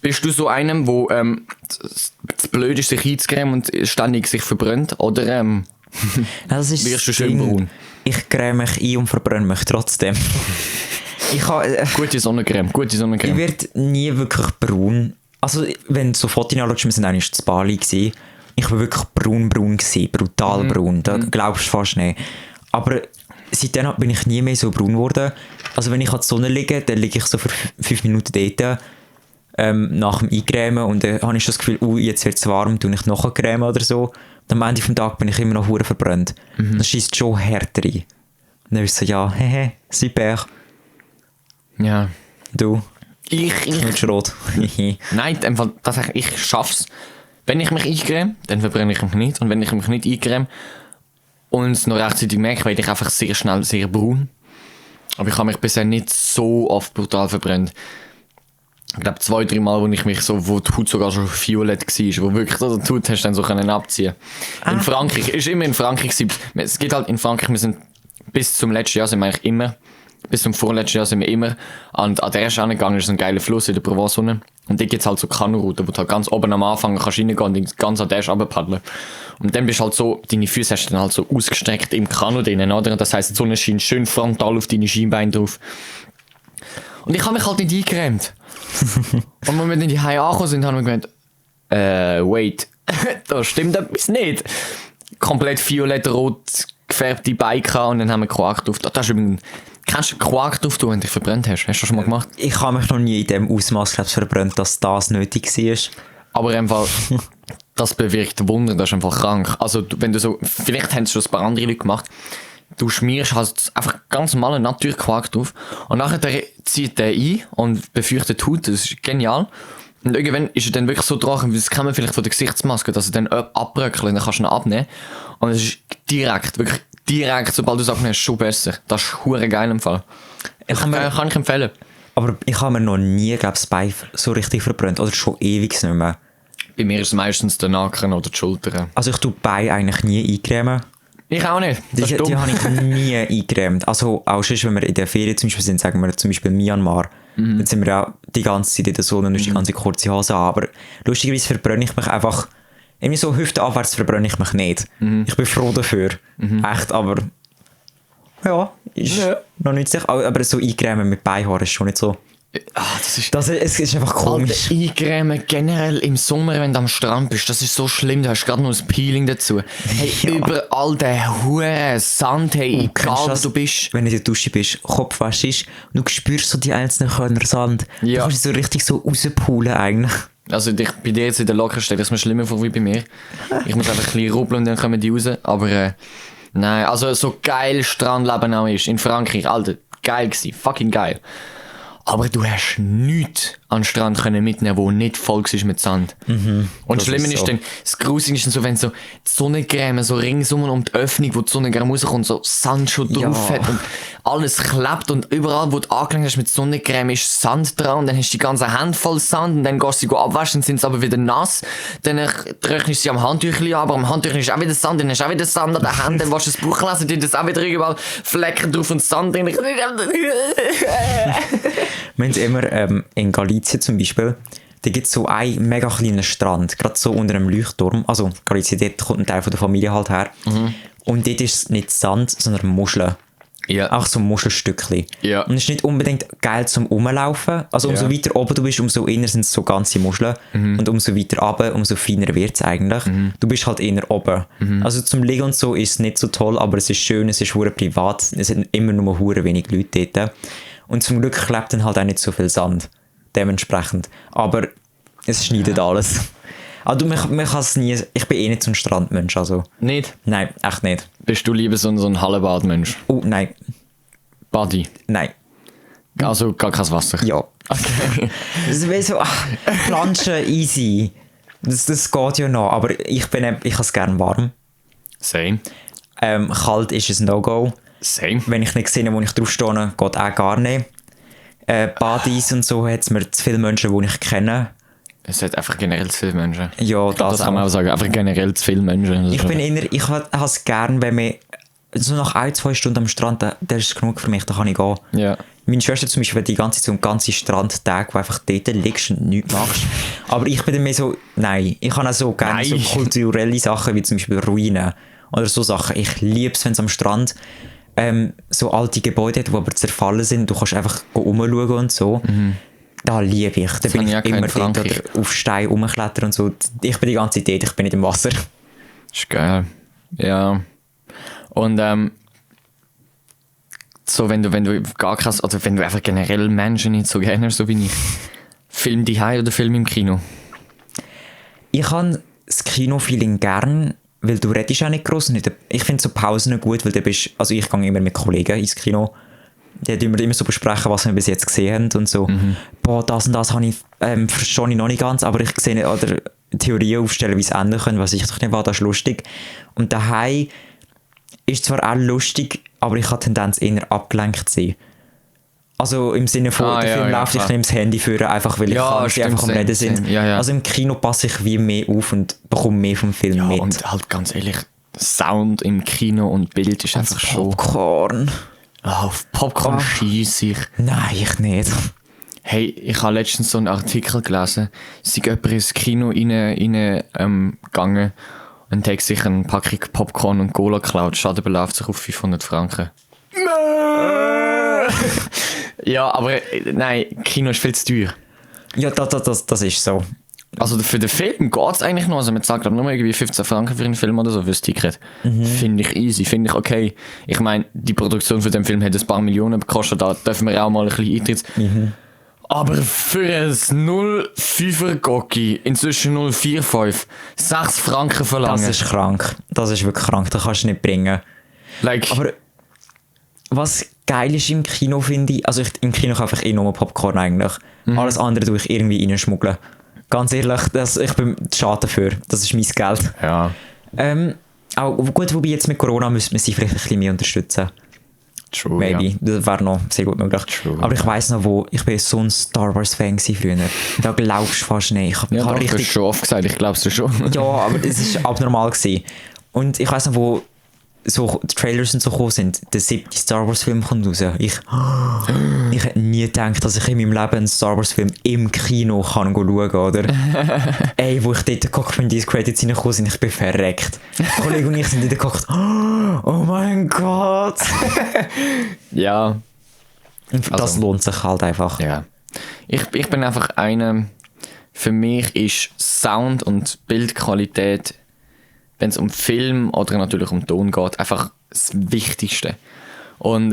bist du so einem, wo das blöd ist, sich einzucremen und ständig sich verbrennt? Oder Das ist wirst du das schön Ding. braun? Ich creme mich ein und verbrenne mich trotzdem. Ich Gute Sonnencreme, gute ich Sonnencreme. werde nie wirklich braun. Also, wenn du so Fotos anschaust, wir sind eigentlich zu Bali gewesen. Ich war wirklich braun gewesen, brutal braun. Da glaubst du fast nicht. Aber seitdem bin ich nie mehr so braun geworden. Also, wenn ich an der Sonne liege, dann liege ich so für 5 Minuten dort, nach dem Eincremen und dann habe ich schon das Gefühl, jetzt wird es warm, tue ich noch cremen oder so. Und am Ende des Tages bin ich immer noch hure verbrannt. Das schießt schon härter rein. Und dann ist so, ja, hehe, super. Ja. Du, Ich mit Schrot. Nein, einfach, ich schaff's. Wenn ich mich eincreme, dann verbrenne ich mich nicht. Und wenn ich mich nicht eincreme und es noch rechtzeitig merke, werde ich einfach sehr schnell sehr braun. Aber ich habe mich bisher nicht so oft brutal verbrennt. Ich glaube 2-3 Mal, wo ich mich so, wo die Haut sogar schon violett war, wo wirklich so die Haut hast dann so können abziehen. In Frankreich, ist immer in Frankreich gewesen. Es geht halt in Frankreich, wir sind bis zum letzten Jahr sind wir eigentlich immer, bis zum vorletzten Jahr sind wir immer an der ersten angegangen, ist so ein geiler Fluss in der Provence unten. Und dort gibt's halt so Kanurouten, wo du halt ganz oben am Anfang kannst reingehen und ganz an der Erst runterpaddeln. Und dann bist du halt so, deine Füße hast du dann halt so ausgestreckt im Kanu drinnen, oder? Und das heisst, die Sonne scheint schön frontal auf deine Schienbeine drauf. Und ich habe mich halt nicht eingecremt. Und als wir dann in die Hause angekommen sind, haben wir gemeint, wait, da stimmt etwas nicht. Komplett violett-rot gefärbte Beine gehabt und dann haben wir Quark drauf. Das ist übrigens, kennst du Quark drauf, wenn du dich verbrannt hast? Hast du das schon mal gemacht? Ich habe mich noch nie in dem Ausmaß verbrannt, dass das nötig war. Aber einfach, das bewirkt Wunder, das ist einfach krank. Also, wenn du so, vielleicht haben es schon ein paar andere Leute gemacht, du schmierst halt einfach ganz normalen Naturquark drauf und nachher zieht der ein und befeuchtet die Haut, das ist genial. Und irgendwann ist er dann wirklich so trocken, das kennen wir vielleicht von der Gesichtsmaske, dass er dann abbröckelt und dann kannst du ihn abnehmen. Und es ist direkt, wirklich direkt, sobald du es abnimmst, schon besser. Das ist hure geil im Fall. Kann ich empfehlen. Aber ich habe mir noch nie, glaube ich, das Bein so richtig verbrannt. Oder schon ewig nicht mehr. Bei mir ist es meistens der Nacken oder die Schultern. Also ich tue die Beine eigentlich nie eincremen. Ich auch nicht. Das ist dumm. Die habe ich nie eingecremt. Also auch schon, wenn wir in der Ferien zum Beispiel sind, sagen wir zum Beispiel Myanmar. Dann sind wir ja die ganze Zeit in der Sonne und die ganze kurze Hose an. Aber lustigerweise verbrenne ich mich einfach, irgendwie so hüftabwärts verbrenne ich mich nicht. Ich bin froh dafür. Echt, aber ja, ist noch nicht sicher. Aber so eingecremen mit Beinhaar ist schon nicht so. Es ist einfach komisch. Alter, eingremen generell im Sommer, wenn du am Strand bist, das ist so schlimm, du hast gerade noch ein Peeling dazu. Hey, überall der hohe Sand, hey, egal wo du bist. Wenn du in der Dusche bist, Kopf waschst und du spürst so die einzelnen Körner Sand. Ja. Du kannst so richtig so rauspulen eigentlich. Also bei dir jetzt in der Locker stelle ich es mir schlimmer vor wie bei mir. Ich muss einfach ein bisschen rubbeln und dann kommen die raus. Aber nein, also so geil Strandleben auch ist in Frankreich, Alter, geil gewesen, fucking geil. Aber du hast nichts an den Strand können mitnehmen, wo nicht voll war mit Sand. Und das Schlimme ist so. dann, das Gruselige ist dann so, wenn so die Sonnencreme so ringsum um die Öffnung, wo die Sonnencreme rauskommt, so Sand schon drauf hat und alles klebt und überall, wo du angelangt hast mit Sonnencreme, ist Sand dran und dann hast du die ganze Hand voll Sand und dann gehst du sie abwaschen, dann sind sie aber wieder nass. Dann trocknest du sie am Handtüchli an, aber am Handtüchli ist auch wieder Sand, dann hast du auch wieder Sand an den Händen, dann waschst du das Buch lesen, dann ist auch wieder überall Flecken drauf und Sand drin. Wir haben immer in Galicien zum Beispiel, da gibt es so einen mega kleinen Strand, gerade so unter einem Leuchtturm. Also Galicien, dort kommt ein Teil von der Familie halt her. Und dort ist es nicht Sand, sondern Muscheln. Ja. Auch so Muschelstückchen. Ja. Und es ist nicht unbedingt geil zum Rumlaufen. Also umso weiter oben du bist, umso eher sind es so ganze Muscheln. Und umso weiter runter, umso feiner wird es eigentlich. Du bist halt eher oben. Also zum Liegen und so ist es nicht so toll, aber es ist schön, es ist verdammt privat. Es sind immer nur verdammt wenig Leute dort. Und zum Glück klebt dann halt auch nicht so viel Sand. Dementsprechend. Aber es schneidet alles. Also man kann es nie... Ich bin eh nicht so ein Strandmensch, also... Nicht? Nein, echt nicht. Bist du lieber so ein Hallenbadmensch? Oh, nein. Body? Nein. Also gar kein Wasser? Ja. Okay. Das wäre so... Planschen, easy. Das geht ja noch. Aber ich habe es gerne warm. Same. Kalt ist ein No-Go. Same. Wenn ich nicht sehe, wo ich drauf stehe, geht auch gar nicht. Badis und so hat es mir zu viele Menschen, die ich kenne. Es hat einfach generell zu viele Menschen. Ja, Das kann man auch sagen. Einfach generell zu viele Menschen. Ich habe es gern, wenn wir so nach 1-2 Stunden am Strand, das ist genug für mich, da kann ich gehen. Ja. Meine Schwester zum Beispiel, die ganze Zeit so einen ganzen Strandtag, wo einfach dort liegst und nichts machst. Aber ich bin dann mehr so, nein, ich habe auch so gerne so kulturelle Sachen, wie zum Beispiel Ruinen oder so Sachen. Ich liebe es, wenn es am Strand so alte Gebäude hat, die aber zerfallen sind. Du kannst einfach rumschauen und so. Da liebe ich. Da bin ich immer dort oder auf Stein rumklettern und so. Ich bin die ganze Zeit dort, ich bin nicht im Wasser. Das ist geil. Ja. Und so, wenn du gar kein, oder wenn du einfach generell Menschen nicht so gerne hast, so wie ich, Film daheim oder Film im Kino? Ich habe das Kino-Feeling gern, weil du redest auch nicht gross. Ich finde so Pausen gut, weil du bist, also ich gehe immer mit Kollegen ins Kino. Die tun immer so besprechen, was wir bis jetzt gesehen haben und so. Boah, das und das verstehe ich noch nicht ganz, aber ich sehe nicht, oder Theorien aufstellen, wie es enden können, was ich doch nicht war, das ist lustig. Und daheim ist zwar auch lustig, aber ich habe Tendenz eher abgelenkt zu sein. Also im Sinne von, der Film läuft, ich nehme das Handy für, einfach weil ich kann, sie einfach am Reden sind. Ja. Also im Kino passe ich wie mehr auf und bekomme mehr vom Film mit. Und halt ganz ehrlich, Sound im Kino und Bild ist einfach schon... Popcorn. Auf Popcorn scheisse ich. Nein, ich nicht. Hey, ich habe letztens so einen Artikel gelesen, es ist jemand ins Kino gegangen und hat sich eine Packung Popcorn und Cola geklaut. Schaden beläuft sich auf 500 Franken. Ja, aber nein, Kino ist viel zu teuer. Ja, das ist so. Also für den Film geht es eigentlich noch. Also man zahlt glaube nur irgendwie 15 Franken für einen Film oder so, für das Ticket. Finde ich easy, finde ich okay. Ich meine, die Produktion von dem Film hat ein paar Millionen gekostet, da dürfen wir auch mal ein bisschen Eintritt. Aber für ein 0,5er Gocki, inzwischen 0,45, 6 Franken verlangen. Das ist krank. Das ist wirklich krank, das kannst du nicht bringen. Like, Aber was geil ist im Kino, finde ich, also im Kino kaufe ich nur Popcorn eigentlich. Alles andere tue ich irgendwie reinschmuggeln. Ganz ehrlich, ich bin schade dafür. Das ist mein Geld. ja. Auch gut, wobei jetzt mit Corona müsste man sie vielleicht ein bisschen mehr unterstützen. True, Maybe. ja. Das wäre noch sehr gut möglich. True, aber ich weiss noch, ich bin so ein Star Wars Fan früher. Da glaubst du fast nicht. Ich Ja, habe doch, du hast schon oft gesagt, ich glaube es dir schon. ja, aber es war abnormal gewesen. Und ich weiss noch, wo so die Trailers und so gekommen sind, der 7. Star Wars Film kommt raus. Ich hätte nie gedacht, dass ich in meinem Leben einen Star Wars Film im Kino kann schauen, oder? Ey, wo ich dort geguckt bin, diese Credits reingekommen sind, ich bin verreckt. Kollege und ich sind dort geguckt, oh mein Gott. Ja. Und das lohnt sich halt einfach. Ja. Ich bin einfach einer, für mich ist Sound und Bildqualität, wenn es um Film oder natürlich um Ton geht, einfach das Wichtigste. Und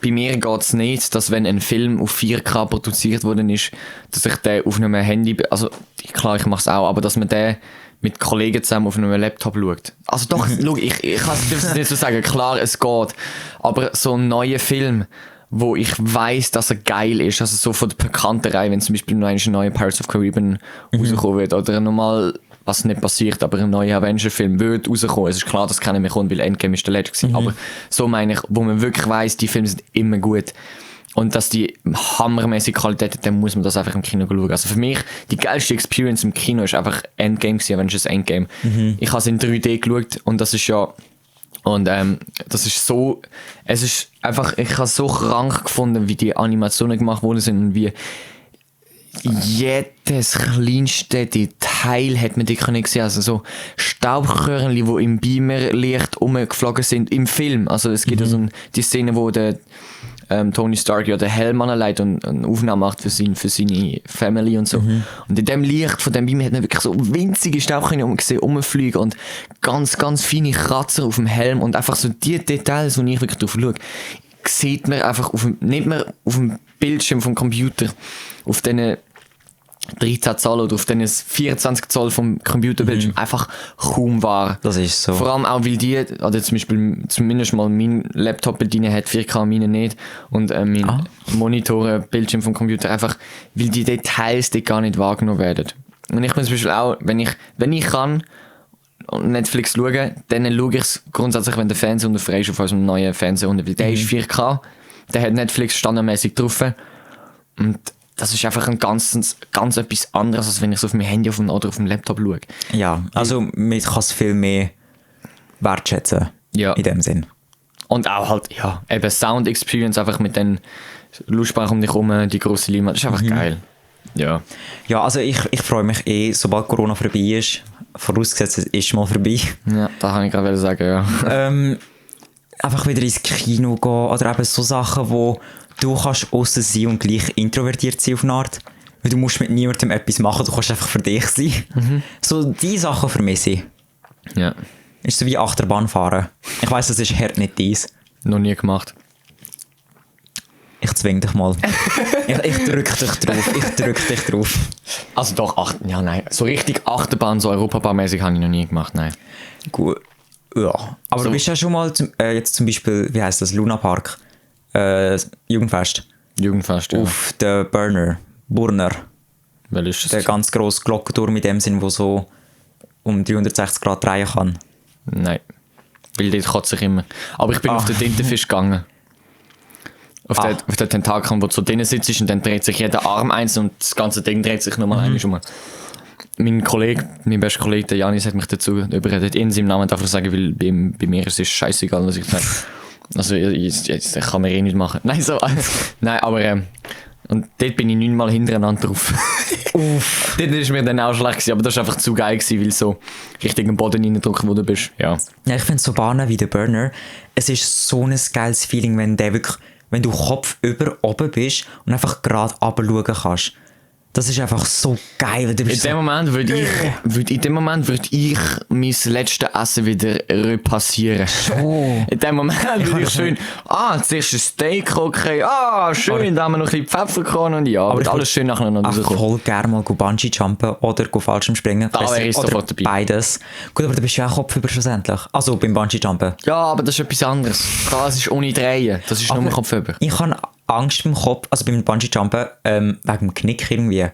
bei mir geht es nicht, dass wenn ein Film auf 4K produziert worden ist, dass ich den auf einem Handy, also klar, ich mache es auch, aber dass man den mit Kollegen zusammen auf einem Laptop schaut. Also doch, schau, ich kann es nicht so sagen, klar, es geht, aber so ein neuer Film, wo ich weiss, dass er geil ist, also so von der Bekannterei, wenn zum Beispiel noch ein neuer Pirates of the Caribbean rauskommen wird, oder normal, was nicht passiert, aber ein neuer Avenger-Film wird rauskommen. Es ist klar, dass keiner mehr kommt, weil Endgame ist der letzte gewesen. Aber so meine ich, wo man wirklich weiss, die Filme sind immer gut. Und dass die hammermäßige Qualität hat, dann muss man das einfach im Kino schauen. Also für mich, die geilste Experience im Kino ist einfach Endgame gewesen, Avengers Endgame. Ich habe es in 3D geschaut und das ist ja... Und das ist so... Es ist einfach... Ich habe so krank gefunden, wie die Animationen gemacht worden sind und wie... Jedes kleinste Detail hat man die können sehen. Also so Staubkörnchen, die im Beamerlicht rumgeflogen sind im Film. Also es gibt ja so die Szene, wo der Tony Stark ja den Helm anlegt und eine Aufnahme macht für seine Family und so. Und in dem Licht von dem Beamer hat man wirklich so winzige Staubkörnchen gesehen, rumfliegen und ganz, ganz feine Kratzer auf dem Helm und einfach so die Details, wo ich wirklich drauf schaue, sieht man einfach nicht mehr auf dem Bildschirm vom Computer, auf diesen 13 Zoll oder auf diesen 24 Zoll vom Computerbildschirm einfach kaum wahr. Das ist so. Vor allem auch, weil die, oder zum Beispiel zumindest mal mein Laptop bedienen hat 4K, meine nicht, und mein Monitor, Bildschirm vom Computer, einfach, weil die Details die gar nicht wahrgenommen werden. Und ich bin zum Beispiel auch, wenn ich kann, Netflix schauen, dann schaue ich es grundsätzlich, wenn der Fernseher frei ist auf unserem neuen Fernseher, weil der ist 4K, der hat Netflix standardmäßig drauf und das ist einfach ganz etwas anderes, als wenn ich es auf meinem Handy oder auf dem Laptop schaue. Ja, also man kann es viel mehr wertschätzen, in dem Sinn. Und auch halt, ja, eben Sound Experience einfach mit den Lautsprechern um dich herum, die grosse Leinwand, das ist einfach geil. Ja. Ja, also ich freue mich sobald Corona vorbei ist, vorausgesetzt es ist mal vorbei. Ja, das kann ich gerade sagen, ja. Einfach wieder ins Kino gehen oder eben so Sachen, wo du kannst aussen sein und gleich introvertiert sein auf eine Art. Weil du musst mit niemandem etwas machen, du kannst einfach für dich sein. So die Sachen vermisse ich. Ja. Ist so wie Achterbahn fahren. Ich weiss, das ist hart nicht dies. Noch nie gemacht. Ich zwing dich mal. ich drück dich drauf. Also doch, nein. So richtig Achterbahn, so Europabahnmäßig habe ich noch nie gemacht, nein. Gut. Ja. Aber So. du bist ja schon mal, jetzt zum Beispiel, wie heisst das, Luna Park, Jugendfest. Jugendfest, ja. Auf der Burner. Weil ist Der das? ganz grosse Glockenturm in dem Sinn, wo so um 360 Grad drehen kann. Nein. Weil dort kotze ich immer. Aber ich bin auf den Tintenfisch gegangen. Auf den Tentakeln, wo du so drinnen sitzt und dann dreht sich jeder Arm eins und das ganze Ding dreht sich nochmal einmal um. Mein bester Kollege, der Janis, hat mich dazu überredet, in seinem Namen darf ich sagen, weil bei mir ist es scheißegal, was ich sage. Also, jetzt kann man nicht machen. Nein, so. Nein, aber und dort bin ich 9-mal hintereinander drauf. Uff. Dort ist mir dann auch schlecht gewesen, aber das war einfach zu geil gewesen, weil so richtig im Boden reingedrückt wo du bist. Ja. Ja, ich finde so Bahnen wie der Burner, es ist so ein geiles Feeling, wenn du Kopf über oben bist und einfach gerade runterschauen kannst. Das ist einfach so geil. Weil du bist In dem Moment würde ich mein letztes Essen wieder repassieren. Oh. In dem Moment würde ich schön, zuerst ein Steak, okay, schön, da haben wir noch ein bisschen Pfefferkorn und ja, aber ich alles schön nachher noch rauskommen. voll gerne mal Bungee-Jumpen oder Fallschirmspringen. Da wäre ich Oder sofort dabei. Beides. Gut, aber du bist ja auch Kopf über schlussendlich. Also beim Bungee-Jumpen. Ja, aber das ist etwas anderes. Das ist ohne Drehen, das ist nur Kopf über. Ich habe Angst beim Kopf, also beim Bungee-Jumpen, wegen dem Knick irgendwie.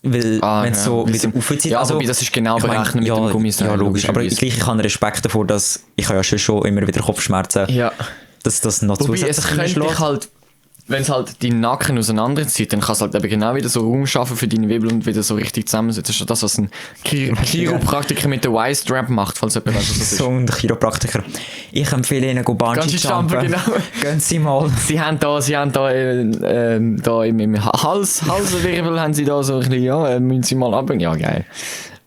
Weil, wenn es so wieder aufzieht. Ja, also, das ist genau berechnet mit dem Gummiseil. Ja, logisch. Aber ich habe Respekt davor, dass ich ja schon immer wieder Kopfschmerzen. Ja. Dass das noch Wobei, zusätzlich es könnte dich halt, wenn es halt deinen Nacken auseinanderzieht, dann kannst du halt eben genau wieder so Raum schaffen für deine Wirbel und wieder so richtig zusammensetzen. Das ist das, was ein Chiropraktiker mit der Y-Strap macht, falls jemand weiß, was das ist. So ein Chiropraktiker. Ich empfehle Ihnen, Bungee-Jumpen. Genau. Gehen Sie mal. Sie haben da im Halswirbel haben sie da so ein bisschen, müssen sie mal abhängen. Ja, geil.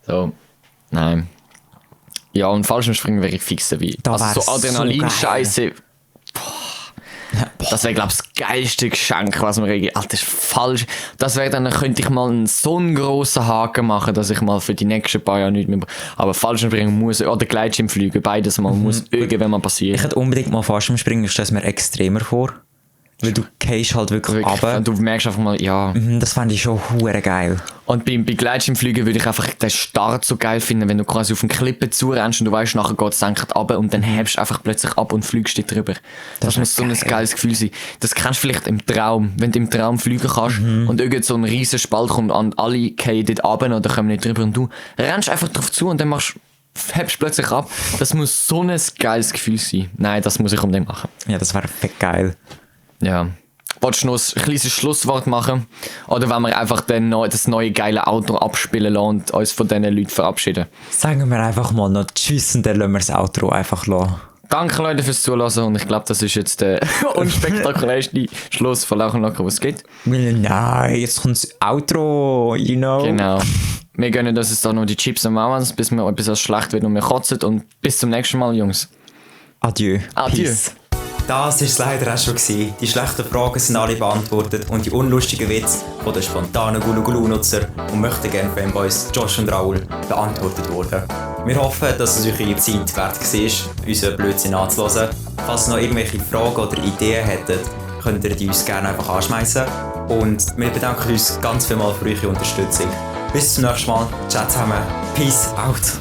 So, nein. Ja, und Fallschirmspringen wäre ich fix dabei. Also so Adrenalin-Scheiße. Das wäre, glaube ich, das geilste Geschenk, was man kriegt. Alter, das ist falsch. Das wäre dann könnte ich mal einen so einen grossen Haken machen, dass ich mal für die nächsten paar Jahre nichts mehr... Aber Fallschirmspringen muss, oder Gleitschirmfliegen, beides mal muss irgendwann mal passieren. Ich hätte unbedingt mal Fallschirmspringen, ich stelle es mir extremer vor. Weil du gehst halt wirklich runter. Du merkst einfach mal, ja. Das fände ich schon hure geil. Und beim Gleitschirmfliegen würde ich einfach den Start so geil finden, wenn du quasi auf eine Klippe zurennst und du weißt, nachher geht es senkend runter und dann hebst du einfach plötzlich ab und fliegst dort drüber. Das muss so ein geiles Gefühl sein. Das kennst du vielleicht im Traum, wenn du im Traum fliegen kannst und irgend so ein riesen Spalt kommt und alle fallen dort runter oder kommen nicht drüber und du rennst einfach drauf zu und dann hebst plötzlich ab. Das muss so ein geiles Gefühl sein. Nein, das muss ich unbedingt machen. Ja, das wäre fett geil. Ja. Wolltest du noch ein kleines Schlusswort machen? Oder wollen wir einfach das neue geile Auto abspielen lassen und uns von diesen Leuten verabschieden? Sagen wir einfach mal noch Tschüss und dann lassen wir das Outro einfach lassen. Danke Leute fürs Zuhören und ich glaube, das ist jetzt der unspektakulärste Schluss von Lauch und Locker, was es gibt. Nein, jetzt kommt das Outro, you know. Genau. Wir gönnen uns jetzt da noch die Chips am Mauern, bis mir etwas schlecht wird und wir kotzen und bis zum nächsten Mal, Jungs. Adieu. Adieu. Peace. Das war es leider auch schon gewesen. Die schlechten Fragen sind alle beantwortet und die unlustigen Witze von den spontanen Gulu-Gulu-Nutzer und möchten gerne Fanboys Josh und Raoul beantwortet wurden. Wir hoffen, dass es euch eure Zeit wert war, unseren Blödsinn anzuhören. Falls ihr noch irgendwelche Fragen oder Ideen hättet, könnt ihr die uns gerne einfach anschmeißen. Und wir bedanken uns ganz vielmals für eure Unterstützung. Bis zum nächsten Mal. Ciao zusammen. Peace out.